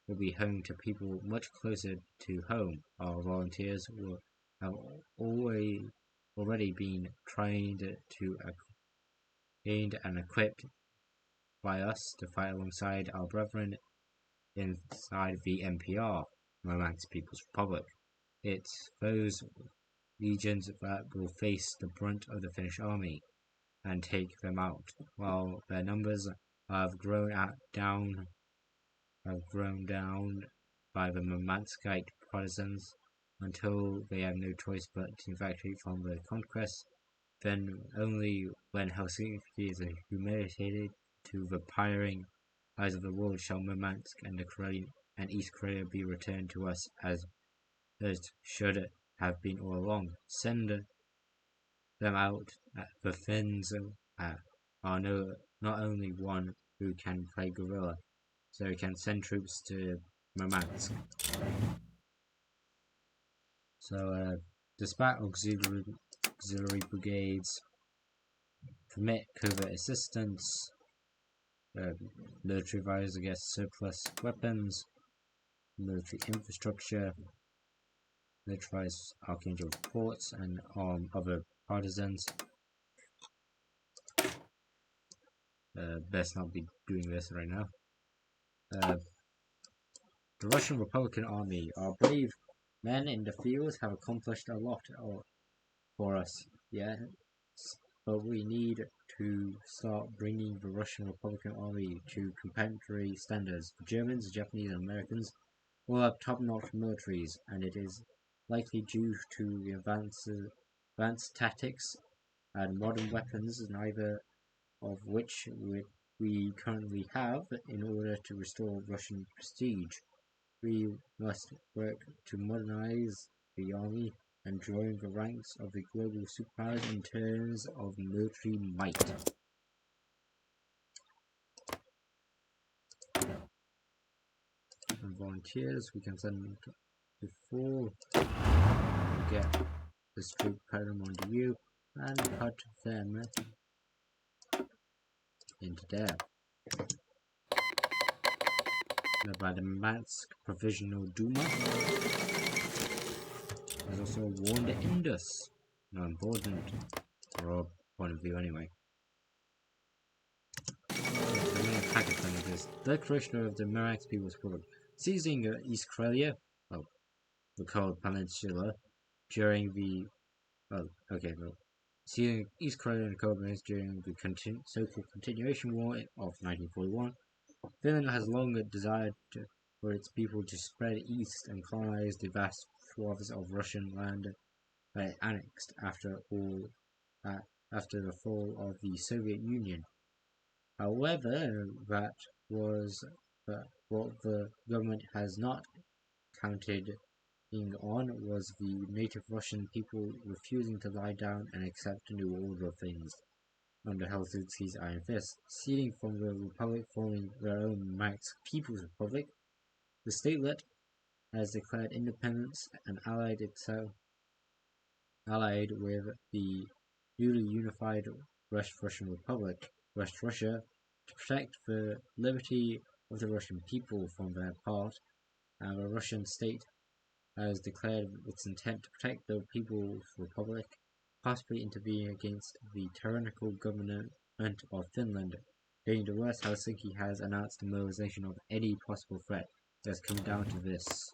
will be home to people much closer to home. Our volunteers will have already been trained and equipped by us to fight alongside our brethren inside the MPR, Murmansk People's Republic. It's those legions that will face the brunt of the Finnish army and take them out, while their numbers have grown down by the Murmanskite partisans until they have no choice but to evacuate from the conquest. Then only when Helsinki is humiliated to the prying eyes of the world shall Murmansk and East Korea be returned to us as should have been all along. Send them out. The Finns are not only one who can play guerrilla, so we can send troops to Murmansk. So dispatch auxiliary brigades, permit covert assistance, military advisors against surplus weapons, military infrastructure, militarize Archangel ports and arm other partisans. Best not be doing this right now. The Russian Republican Army, our brave men in the field, have accomplished a lot for us, yes, but we need to start bringing the Russian Republican Army to contemporary standards. The Germans, Japanese, and Americans all have top-notch militaries, and it is likely due to the advanced tactics and modern weapons, neither of which we currently have, in order to restore Russian prestige. We must work to modernize the army and join the ranks of the global superpowers in terms of military might. And volunteers, we can send before get this troop pattern onto you and put them into there. By the Murmansk Provisional Duma has also warned Indus. Not important, from our point of view anyway. The main Pakistan is the Declaration of the Murmansk People's Republic, seizing East Karelia, the Cold Peninsula, during the seizing East Karelia and Cold Peninsula during the so-called Continuation War of 1941. Finland has long desired for its people to spread east and colonize the vast swaths of Russian land annexed after the fall of the Soviet Union. However, what the government has not counted on was the native Russian people refusing to lie down and accept a new order of things under Helsinki's iron fist. Seceding from the republic, forming their own Murmansk People's Republic, the statelet has declared independence and allied with the newly unified West Russian Republic, West Russia, to protect the liberty of the Russian people from their part, and the Russian state has declared its intent to protect the People's Republic, possibly intervening against the tyrannical government of Finland Getting the worst, Helsinki has announced the mobilization of any possible threat. It has come down to this.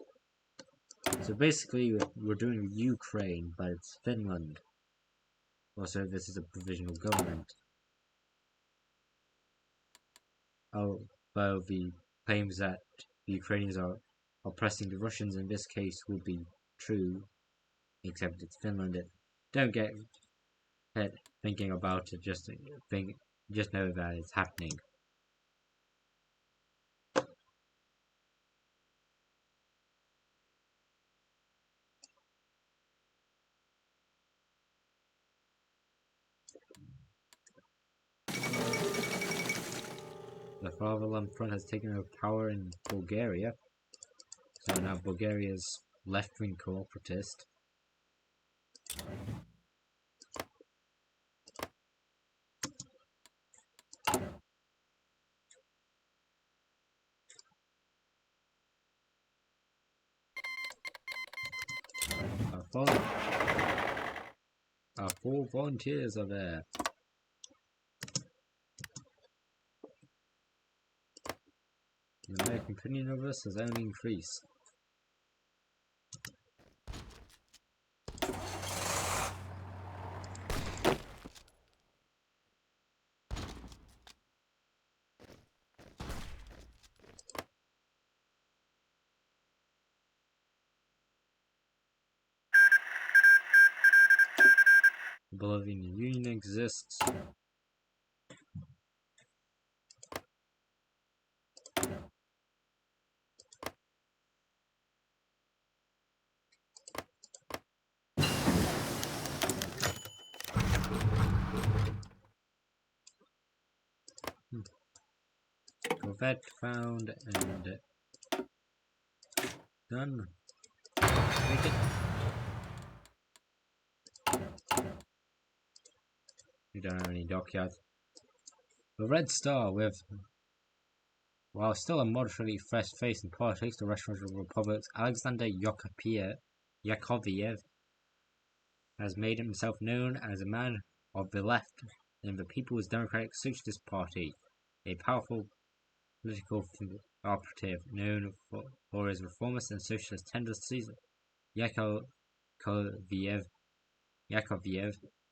So basically, we're doing Ukraine, but it's Finland. Also, this is a provisional government. Oh, well, the claims that the Ukrainians are oppressing the Russians in this case would be true, except it's Finland. Don't get thinking about it. Just know that it's happening. The Fatherland Front has taken over power in Bulgaria, so now Bulgaria's left-wing cooperatist. Our four volunteers are there. The American opinion of us has only increased. The Bolivian Union exists. Corvette found and done. Make it. We don't have any dockyards. The Red Star, while still a moderately fresh face in politics, the Russian Republic's Alexander Yakovlev has made himself known as a man of the left in the People's Democratic Socialist Party, a powerful political operative known for his reformist and socialist tendencies. Yakovlev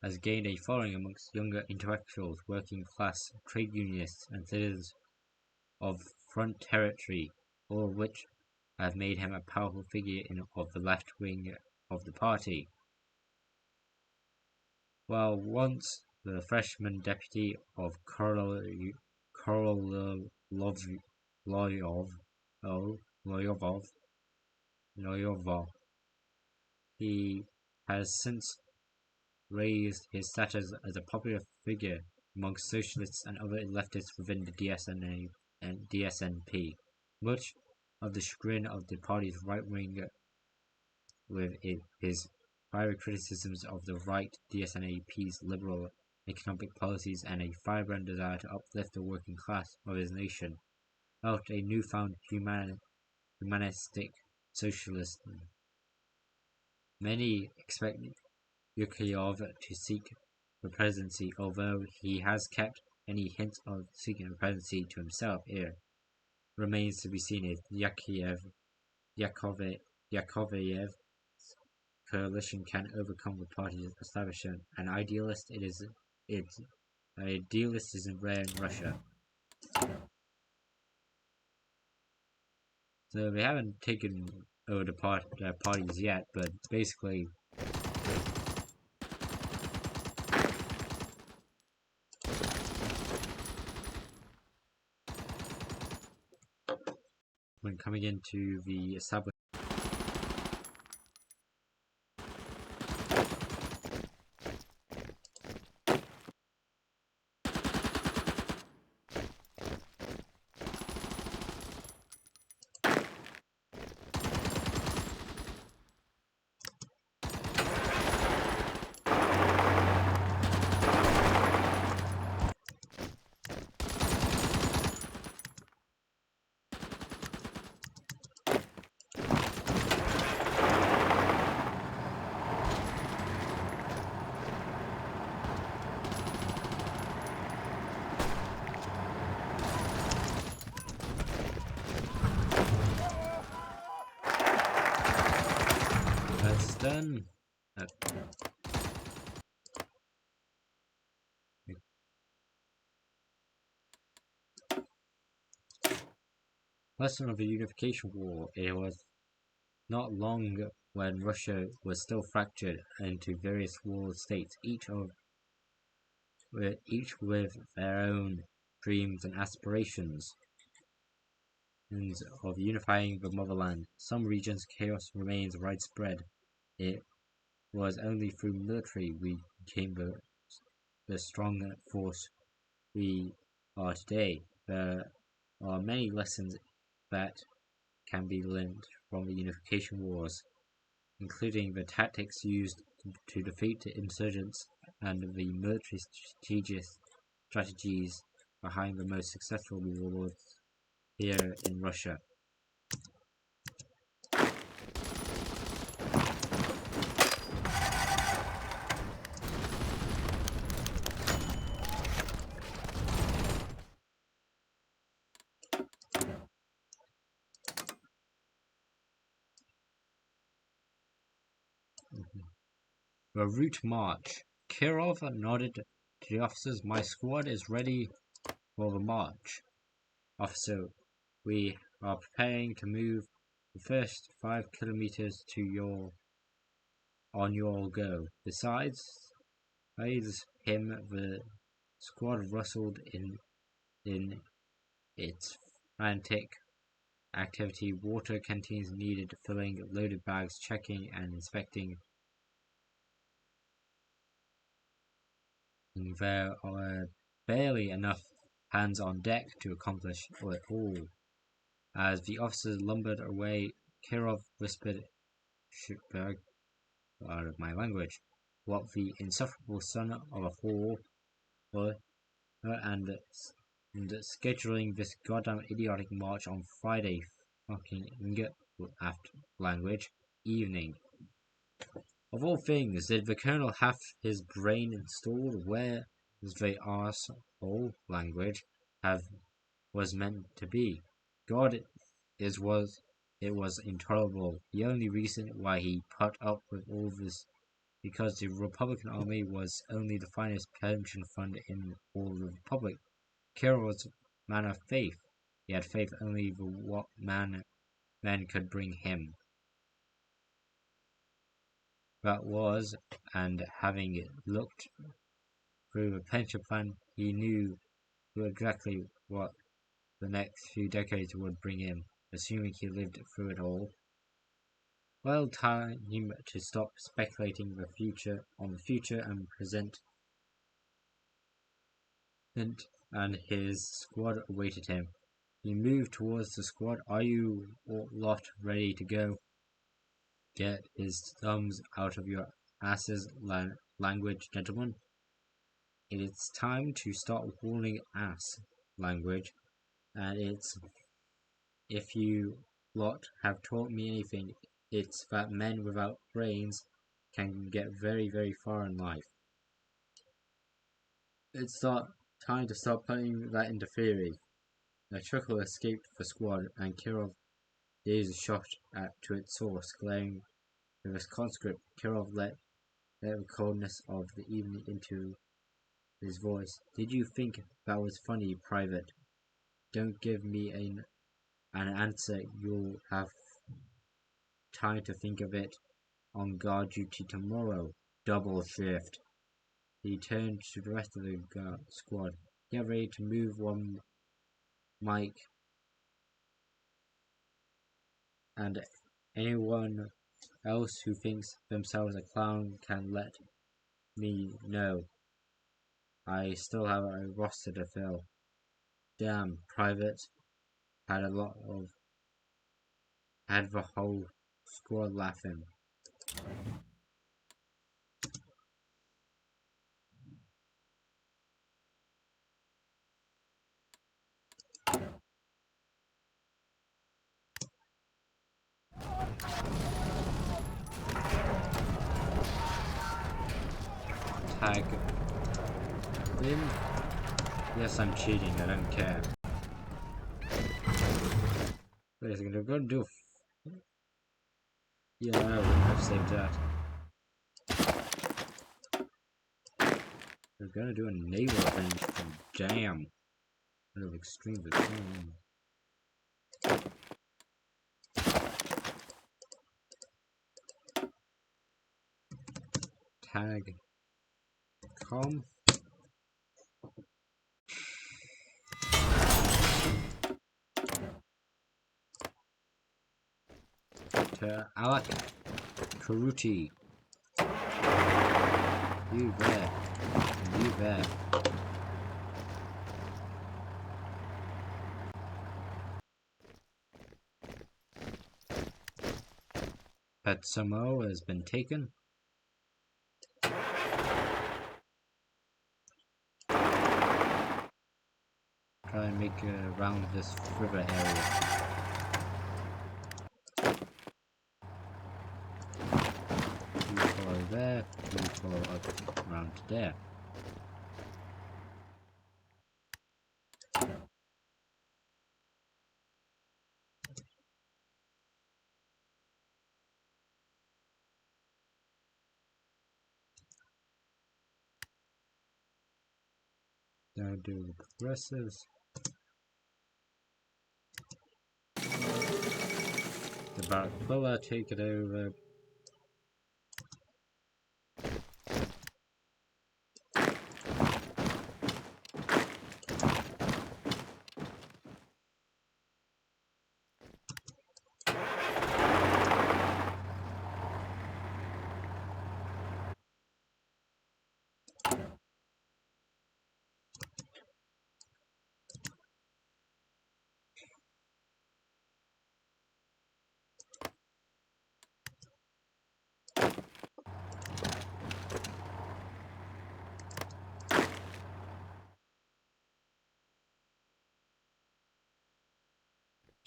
has gained a following amongst younger intellectuals, working class, trade unionists, and citizens of front territory, all of which have made him a powerful figure of the left wing of the party. While once the freshman deputy of Korolyov, he has since raised his status as a popular figure amongst socialists and other leftists within the DSNA and DSNP, much of the chagrin of the party's right wing, with his prior criticisms of the right DSNAP's liberal economic policies and a vibrant desire to uplift the working class of his nation, felt a newfound humanistic socialism. Many expect Yakovlev to seek the presidency, although he has kept any hint of seeking the presidency to himself. It remains to be seen if Yakovlev's coalition can overcome the party's establishment. An idealist isn't rare in Russia. So they haven't taken over the parties yet, but basically when coming into the establishment. then. Lesson of the Unification War. It was not long when Russia was still fractured into various walled states, each with their own dreams and aspirations of unifying the motherland. Some regions chaos remains widespread. It was only through military we became the strong force we are today. There are many lessons that can be learned from the unification wars, including the tactics used to defeat the insurgents and the military strategies behind the most successful wars here in Russia. The route march. Kirov nodded to the officers. My squad is ready for the march. Officer, we are preparing to move the first 5 kilometers on your go. Besides him, the squad rustled in its frantic activity. Water canteens needed filling, loaded bags checking and inspecting. There are barely enough hands on deck to accomplish it all. As the officers lumbered away, Kirov whispered, out of my language, what the insufferable son of a whore and scheduling this goddamn idiotic march on Friday fucking after language evening. Of all things, did the colonel have his brain installed where the arsehole language was meant to be? God, it was intolerable. The only reason why he put up with all this because the Republican Army was only the finest pension fund in all the Republic. Kirov was a man of faith. He had faith only in what men could bring him. That was, and having looked through the pension plan, he knew exactly what the next few decades would bring him, assuming he lived through it all. Well, time to stop speculating on the future and present. And his squad awaited him. He moved towards the squad. Are you lot ready to go? Get his thumbs out of your asses, language, gentlemen. It's time to start warning ass, language, and if you lot have taught me anything, it's that men without brains can get very, very far in life. It's time to stop putting that into theory. A chuckle escaped the squad, and Kirov gazed shot to its source, glaring with his conscript. Kirov let the coldness of the evening into his voice. Did you think that was funny, Private? Don't give me an answer. You'll have time to think of it on guard duty tomorrow. Double shift. He turned to the rest of the squad. Get ready to move one, Mike. And anyone else who thinks themselves a clown can let me know. I still have a roster to fill. Damn, Private had the whole squad laughing. Tag in. Yes, I'm cheating. I don't care. Wait a second. I'm gonna do. Yeah, I would have saved that. We're gonna do a naval offense. Damn. Out of extreme return. Tag. Com. To Alec Karuti. You bet. You bet. Pet Samo has been taken. Try and make it around this river area. You follow there, you follow up around to there. Now do the progressives. The Barracuda, take it over.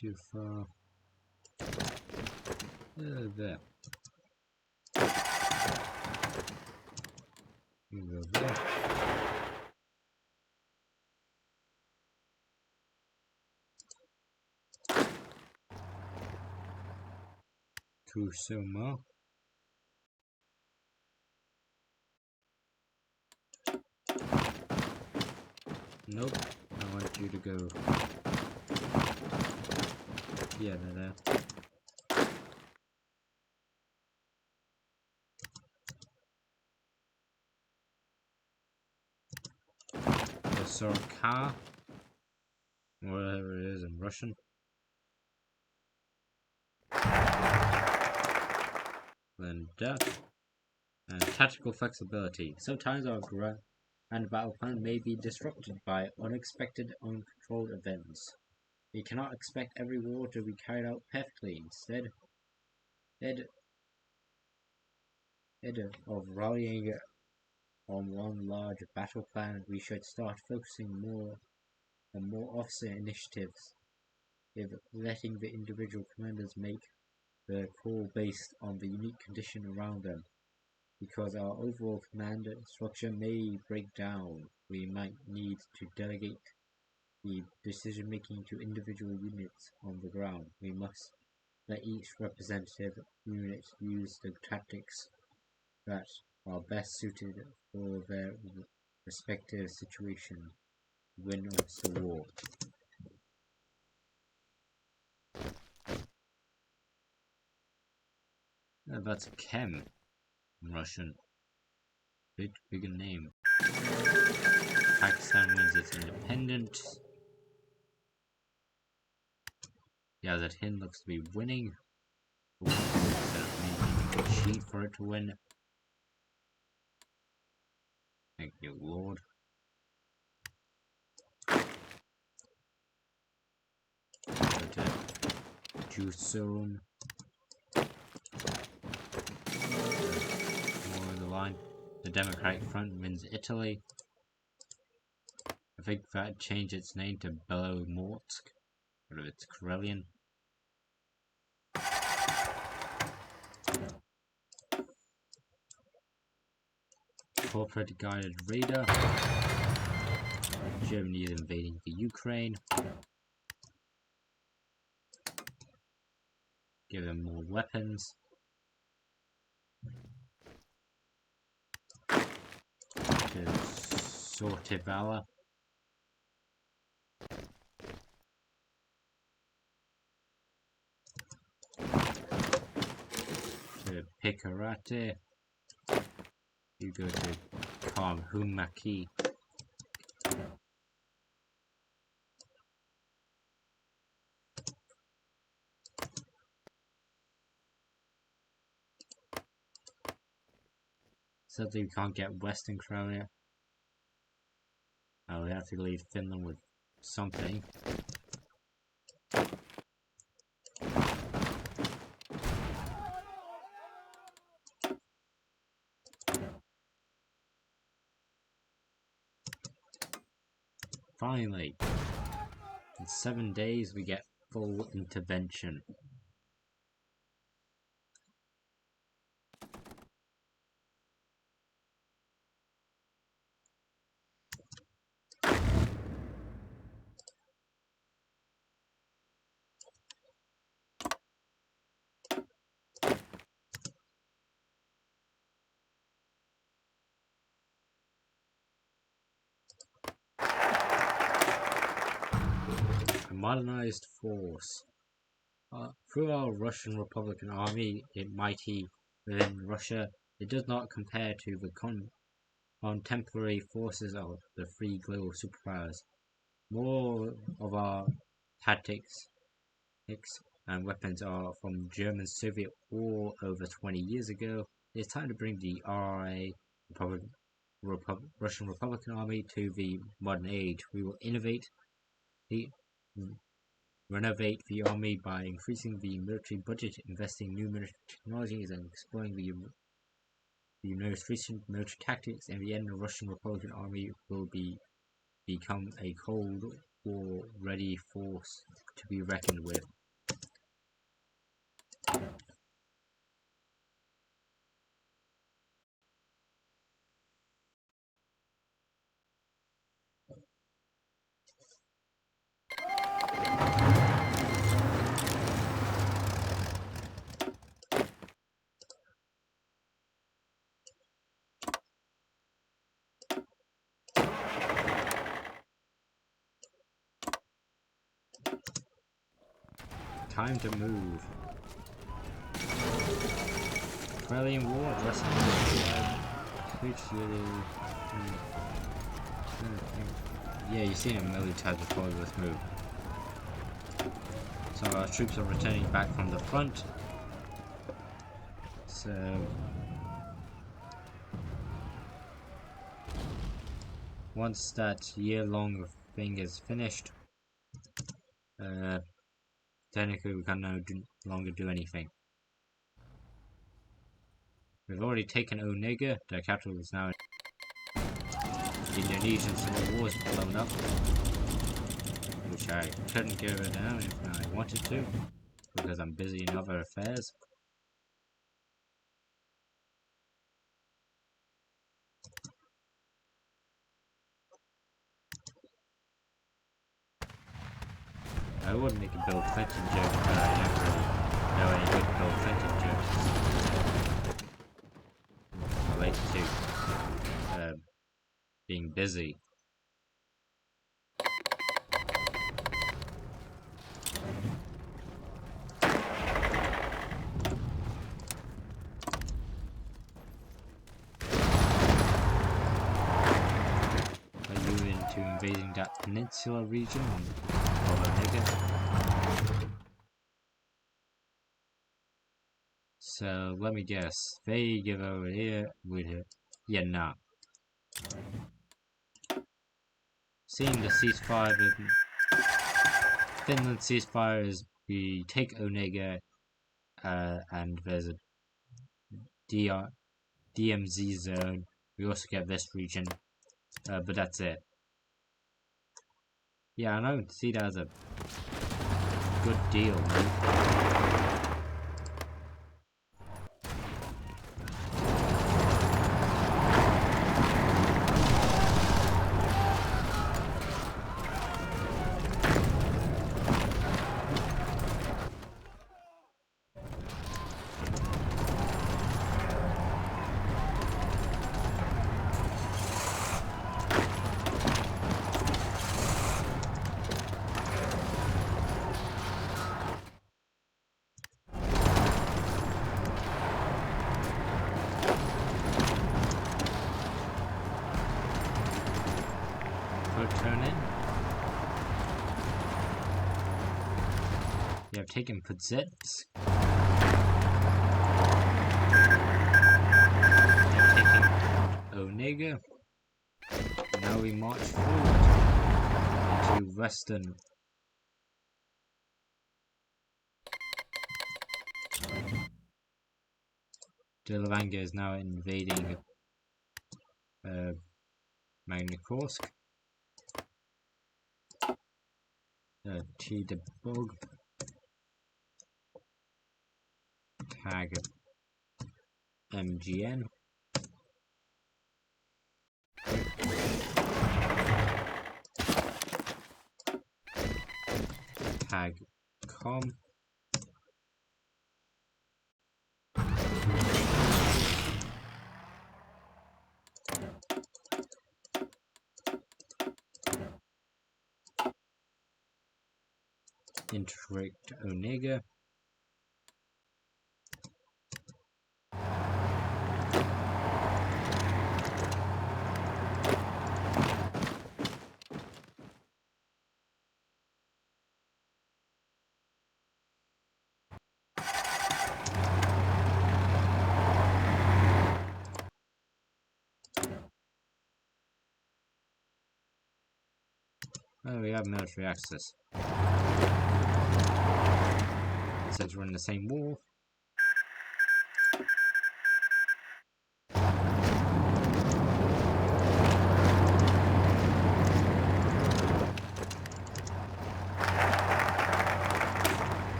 Too far. There. You go there. Kusuma. Nope. I want you to go. Yeah, there. The Sorka. Whatever it is in Russian. Then death. And tactical flexibility. Sometimes our grand battle plan may be disrupted by unexpected, uncontrolled events. We cannot expect every war to be carried out perfectly. Instead of rallying on one large battle plan, we should start focusing on more officer initiatives, with letting the individual commanders make the call based on the unique condition around them. Because our overall command structure may break down, we might need to delegate the decision-making to individual units on the ground. We must let each representative unit use the tactics that are best suited for their respective situation to win the war. That's Chem in Russian. Bigger name. Pakistan wins its independence. Yeah, that Hind looks to be winning. Instead of making a cheat for it to win. Thank you, Lord. Go to Juice Zone. More on the line. The Democratic Front wins Italy. I think that changed its name to Belomorsk. But it's Karelian. Corporate guided radar. Germany is invading the Ukraine. Give them more weapons. To Restore valor. To Picarate. You go to Humaki. Sadly, we can't get Western Korea. We have to leave Finland with something. Finally, in 7 days we get full intervention. A modernized force. Through our Russian Republican Army, mighty within Russia, it does not compare to the contemporary forces of the three global superpowers. More of our tactics and weapons are from German Soviet war over 20 years ago. It's time to bring the RRA, Russian Republican Army, to the modern age. We will renovate the army by increasing the military budget, investing in new military technologies, and exploring the most recent military tactics. In the end, the Russian Republican Army will become a Cold War ready force to be reckoned with. Time to move. Australian War addressing yeah, you've seen it a million times before. Let's move. So our troops are returning back from the front. So once that year-long thing is finished, technically we can no longer do anything. We've already taken Onega. The capital is now in the Indonesian Civil War is blown up, which I couldn't give it down if I wanted to, because I'm busy in other affairs. I would make a Bill Clinton joke, but I don't really know any good Bill Clinton jokes related to being busy. Are you into invading that peninsula region? So let me guess. They give over here with it. Yeah, nah. Seeing the ceasefire, Finland ceasefire is we take Onega, and there's a DMZ zone. We also get this region, but that's it. Yeah, I don't see that as a good deal, man. could turn in. We have taken Putzets. We have taken Onega. Now we march forward into Western. Dilavanga is now invading Magnakorsk. T-Debug. Tag MGN. Tag com. Interact Onega. Oh, we have military access. It says we're in the same war.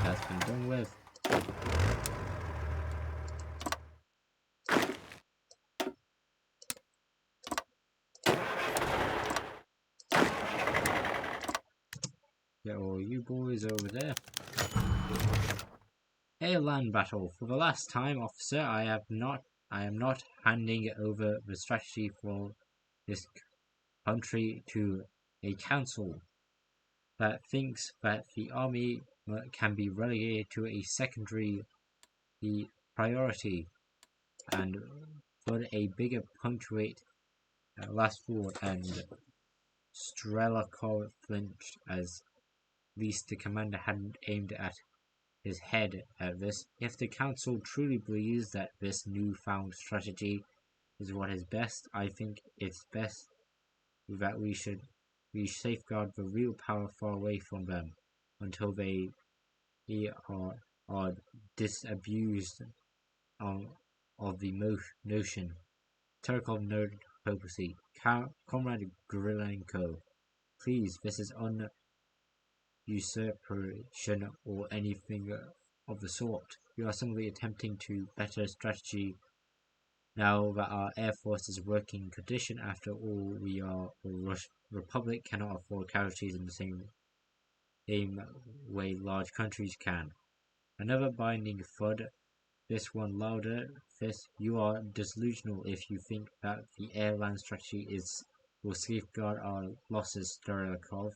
That's been done with. Get all you boys over there. A land battle. For the last time, officer, I am not handing over the strategy for this country to a council that thinks that the army can be relegated to a secondary priority and put a bigger punctuate last forward, and Strelakov flinched, as least the commander hadn't aimed at his head at this. If the council truly believes that this newfound strategy is what is best, I think it's best that we safeguard the real power far away from them until they are disabused of the notion. Turkov noted hopelessly. Comrade Gorilenko, please, this is usurpation or anything of the sort. We are simply attempting to better strategy now that our air force is working condition. After all, we are a republic, cannot afford casualties in the same way large countries can. Another binding thud, this one louder. This, you are delusional if you think that the air-land strategy will safeguard our losses, Strelakov.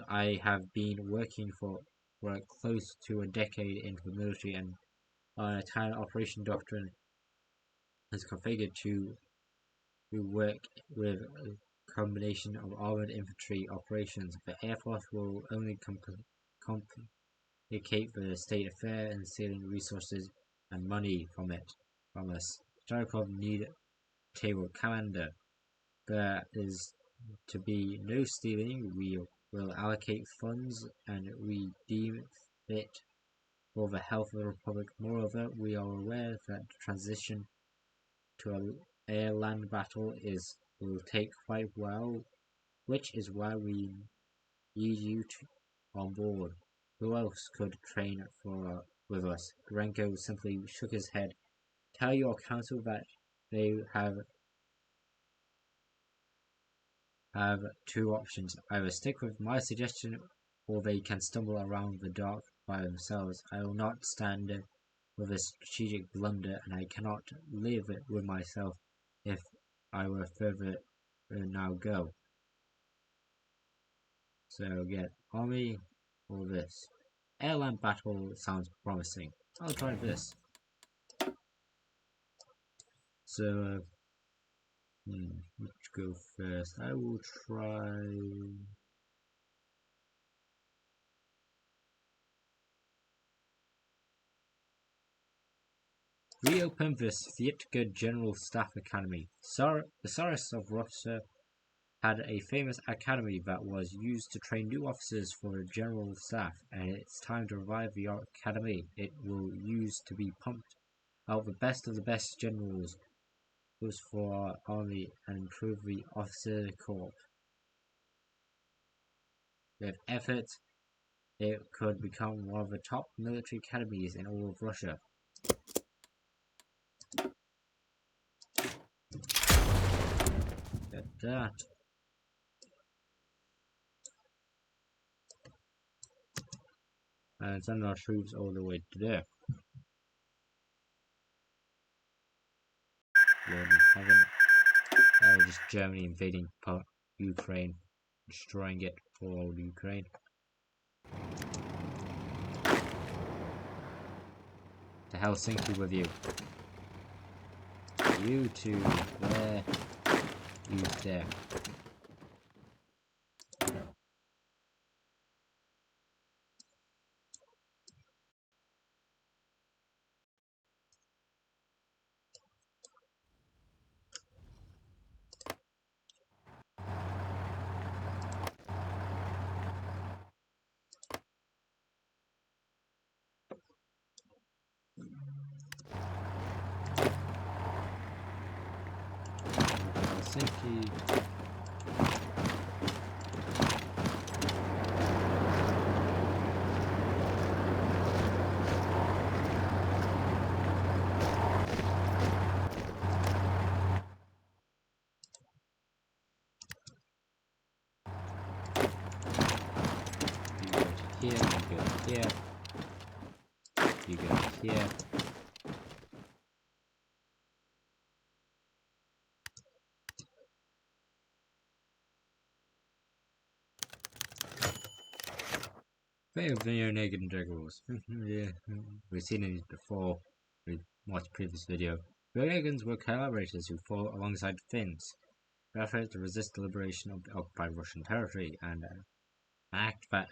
I have been working for close to a decade into the military, and our entire operation doctrine is configured to work with a combination of armored infantry operations. The Air Force will only complicate the state affair and stealing resources and money from us. Starkov need table commander. There is to be no stealing. We will allocate funds and we deem fit for the health of the Republic. Moreover, we are aware that the transition to an air-land battle will take quite a while, which is why we need you on board. Who else could train with us? Renko simply shook his head. Tell your council that they have two options. Either stick with my suggestion or they can stumble around the dark by themselves. I will not stand with a strategic blunder, and I cannot live with myself if I were further now go. So get army or this. Airland battle sounds promising. I'll try this. So Let's go first. I will try. Reopen the Sviatka General Staff Academy. The Tsarist of Russia had a famous academy that was used to train new officers for the general staff, and it's time to revive the academy. It will use to be pumped out the best of the best generals for our army and improve the officer corps. With effort, it could become one of the top military academies in all of Russia. Get that. And send our troops all the way to there. Lord in heaven. Just Germany invading Ukraine, destroying it for all Ukraine. To Helsinki with you. You two there. You there. Helsinki. You go here, you go here. Favorite video naked integrals. Yeah, we've seen these before. We watched previous video. Renegans were collaborators who fought alongside Finns, efforts to resist the liberation of the occupied Russian territory, and an act that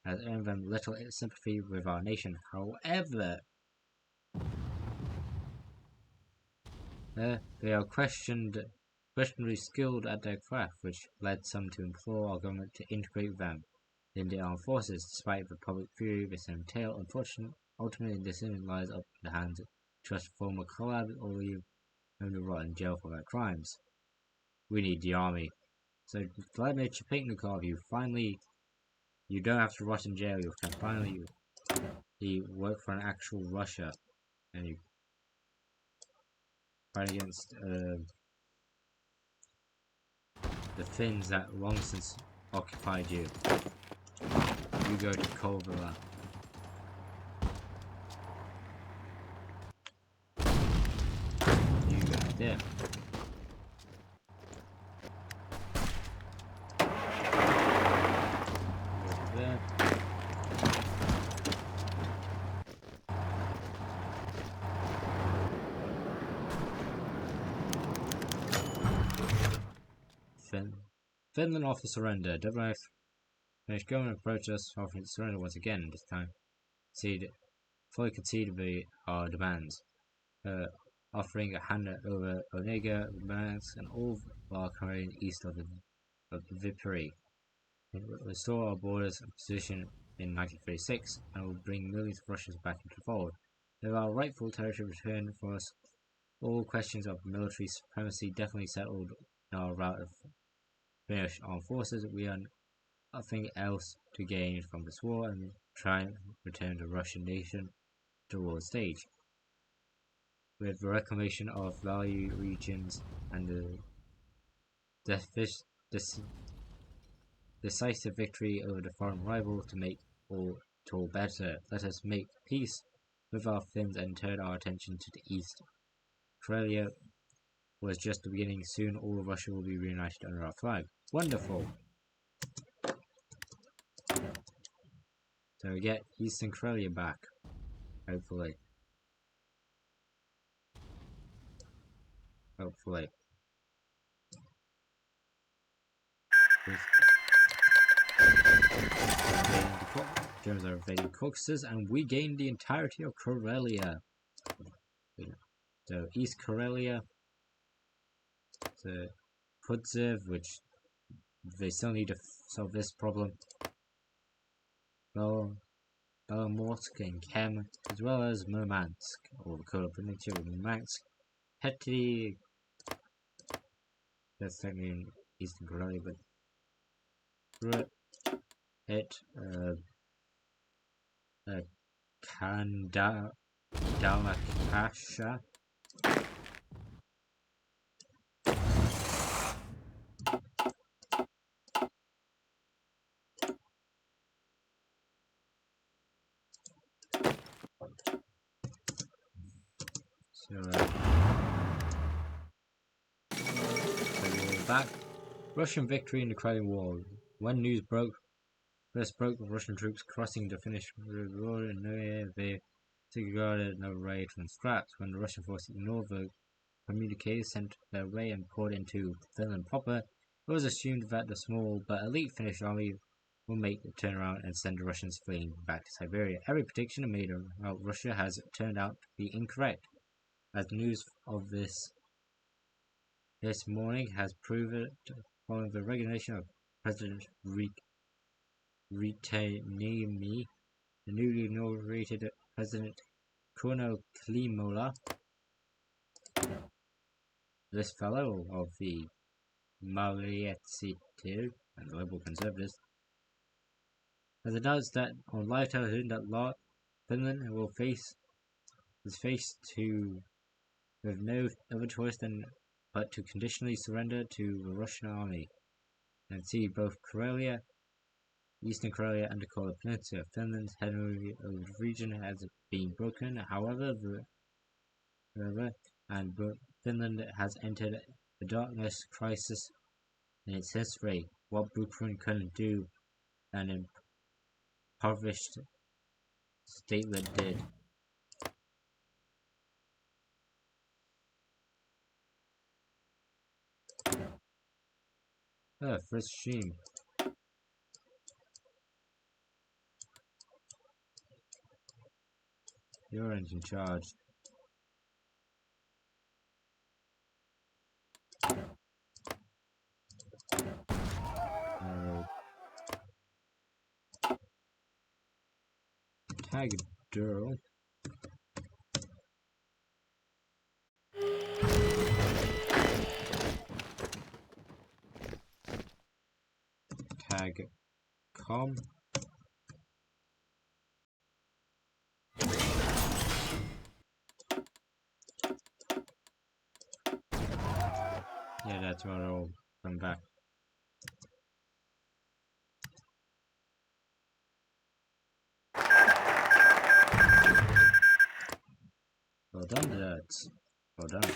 has earned them little sympathy with our nation. However, they are questionably skilled at their craft, which led some to implore our government to integrate them in the armed forces. Despite the public fury this entailed, ultimately the decision lies up in the hands of trust former collabs or leave them to rot in jail for their crimes. We need the army. So Vladimir Chepetnikov, you don't have to rot in jail. You can finally work for an actual Russia, and you fight against the Finns that long since occupied you. You go to Kovala. You go there. There. Finland offers surrender. WF Finnish government approached us, offering to surrender once again. This time, fully conceded our demands, offering a hand over Onega, Mansk, and all of our Korean east of Viipuri. It will restore our borders and position in 1936, and will bring millions of Russians back into the fold. With our rightful territory returned for us, all questions of military supremacy definitely settled in our route of Finnish armed forces. We are nothing else to gain from this war and try and return the Russian nation to the world stage. With the reclamation of value regions and the decisive victory over the foreign rival to make all better, let us make peace with our Finns and turn our attention to the east. Karelia was just the beginning. Soon all of Russia will be reunited under our flag. Wonderful! So we get Eastern Karelia back, hopefully. Hopefully. Germans are invading Caucasus, and we gained the entirety of Karelia. So East Karelia, the Kudzev, which they still need to solve this problem. Belomorsk and Kem, as well as Murmansk, or the Kola Peninsula of Murmansk. Petty, that's technically in Eastern Karelia, but Kandalakasha. So we're back. Russian victory in the Crimean War. When news first broke of Russian troops crossing the Finnish river in they disregarded no raid from scraps. When the Russian forces ignored the communiques sent their way and poured into Finland proper, it was assumed that the small but elite Finnish army will make the turnaround and send the Russians fleeing back to Siberia. Every prediction made about Russia has turned out to be incorrect, as news of this morning has proved following the resignation of President Ritainimi, the newly inaugurated President Colonel Klimola, this fellow of the Malietsittu and the Liberal Conservatives, has announced that on live television that Finland is faced with no other choice but to conditionally surrender to the Russian army and see both Karelia, Eastern Karelia, and the Kola Peninsula. Finland's hegemony over the region has been broken, however, and Finland has entered a darkness crisis in its history. What Buchanan couldn't do, an impoverished statelet did. First Sheen. You're in charge. Tag Durl. Tag Com. Yeah, that's what I'll come back. Well done, lads. Well done.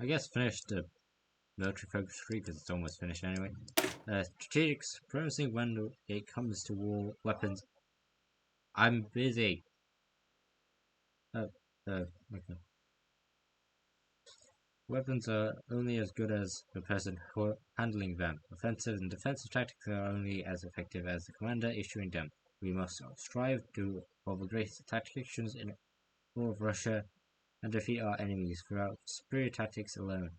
I guess finish the military focus tree because it's almost finished anyway. Strategic supremacy when it comes to war weapons. I'm busy. Okay. Weapons are only as good as the person handling them. Offensive and defensive tactics are only as effective as the commander issuing them. We must strive to evolve the greatest tacticians in all of Russia and defeat our enemies throughout superior tactics alone.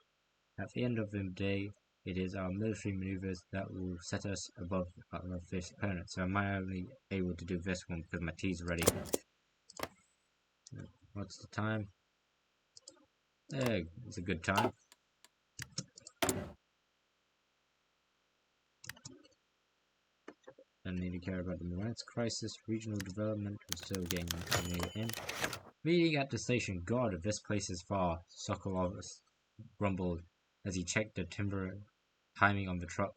At the end of the day, it is our military maneuvers that will set us above our fierce opponent. So I'm only able to do this one because my tea's ready. What's the time? It's a good time. Don't need to care about the Murmansk crisis. Regional development was still getting in. Meeting at the station. God, this place is far. Sokolov grumbled as he checked the timing on the truck.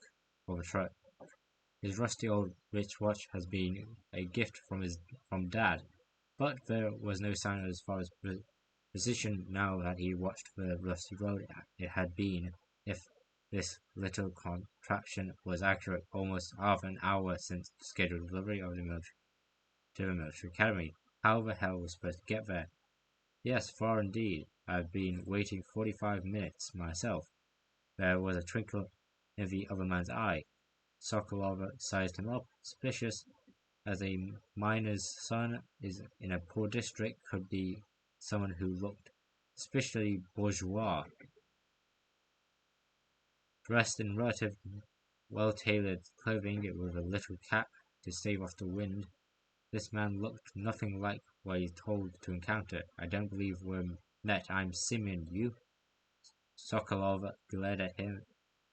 His rusty old rich watch has been a gift from Dad, but there was no sign of his father's position now that he watched the rusty road. It had been, if this little contraption was accurate, almost half an hour since the scheduled delivery of to the military academy. How the hell was supposed to get there? Yes, far indeed. I've been waiting 45 minutes myself. There was a twinkle in the other man's eye. Sokolov sized him up, suspicious. as a miner's son is in a poor district could be someone who looked especially bourgeois, dressed in relative well-tailored clothing with a little cap to stave off the wind. This man looked nothing like what he's told to encounter. I don't believe we're met. I'm Simeon, you? Sokolov glared at him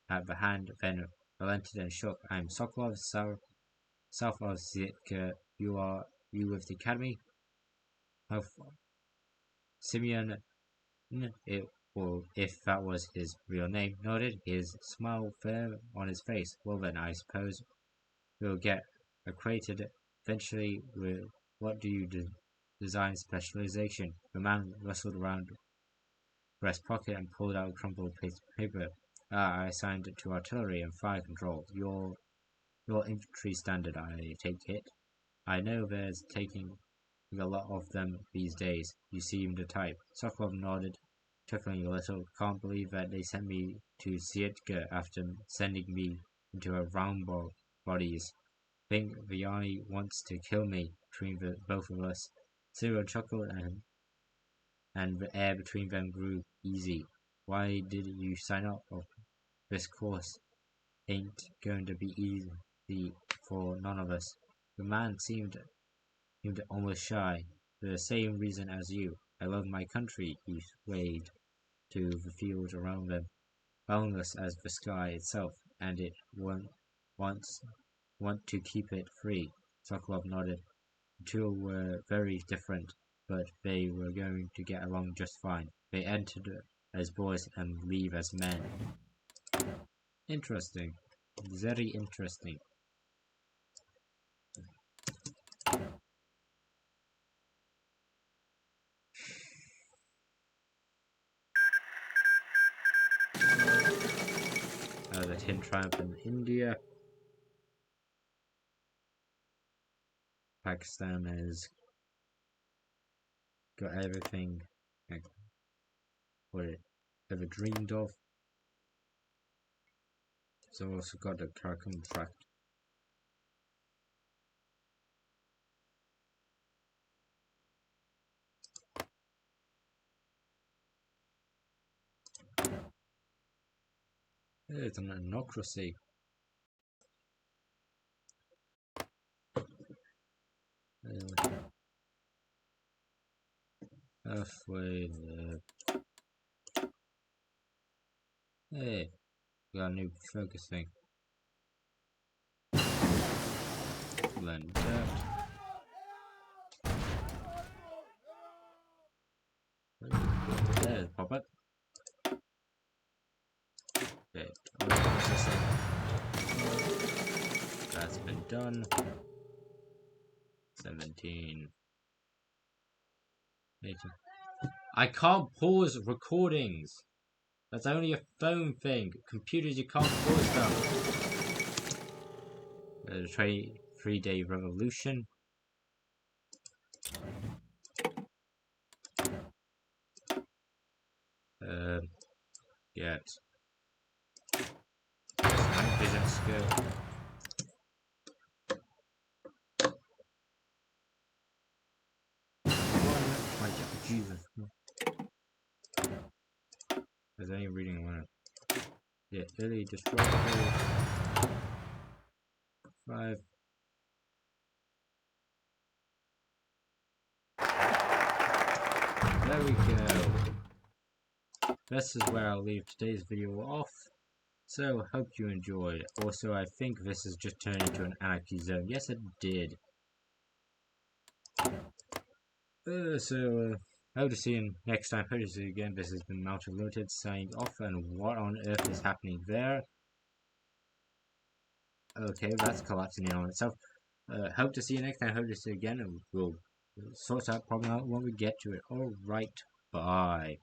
at the hand, then relented and shook. I'm Sokolov, south of Zitka. You with the academy? How far? Simeon, if that was his real name, nodded, his smile fair on his face. Well then, I suppose we'll get acquainted eventually. With what do you design specialization? The man rustled around breast pocket and pulled out a crumpled piece of paper. I assigned it to artillery and fire control. Your infantry standard, I take it. I know there's taking a lot of them these days. You seem the type. Sokolov nodded, chuckling a little. Can't believe that they sent me to Sitka after sending me into a round bodies. Think the army wants to kill me between both of us. Cyril chuckled and the air between them grew easy. Why did you sign up for this course? Ain't going to be easy for none of us. The man seemed almost shy. For the same reason as you. I love my country. He swayed to the fields around them, boundless as the sky itself, and it want to keep it free. Sokolov nodded. The two were very different, but they were going to get along just fine. They entered as boys and leave as men. Interesting. Very interesting. The Tin Triumph in India. Pakistan has got everything like what it ever dreamed of. So also got the car contract. It's an anocracy. Halfway there. Hey, we got a new focus thing. Blend that. There's pop up. Okay, that's been done. 17. 18. I can't pause recordings. That's only a phone thing. Computers, you can't pause them. The 3-day revolution. Get night vision skill. Jesus. There's only reading one. Yeah, early destructive. 5. There we go. This is where I'll leave today's video off. So, hope you enjoyed. Also, I think this has just turned into an anarchy zone. Yes, it did. Hope to see you next time. Hope to see you again. This has been Mountain Limited signing off, and what on earth is happening there? Okay, that's collapsing in on itself. Hope to see you next time. Hope to see you again, and we'll sort that problem out when we get to it. Alright, bye.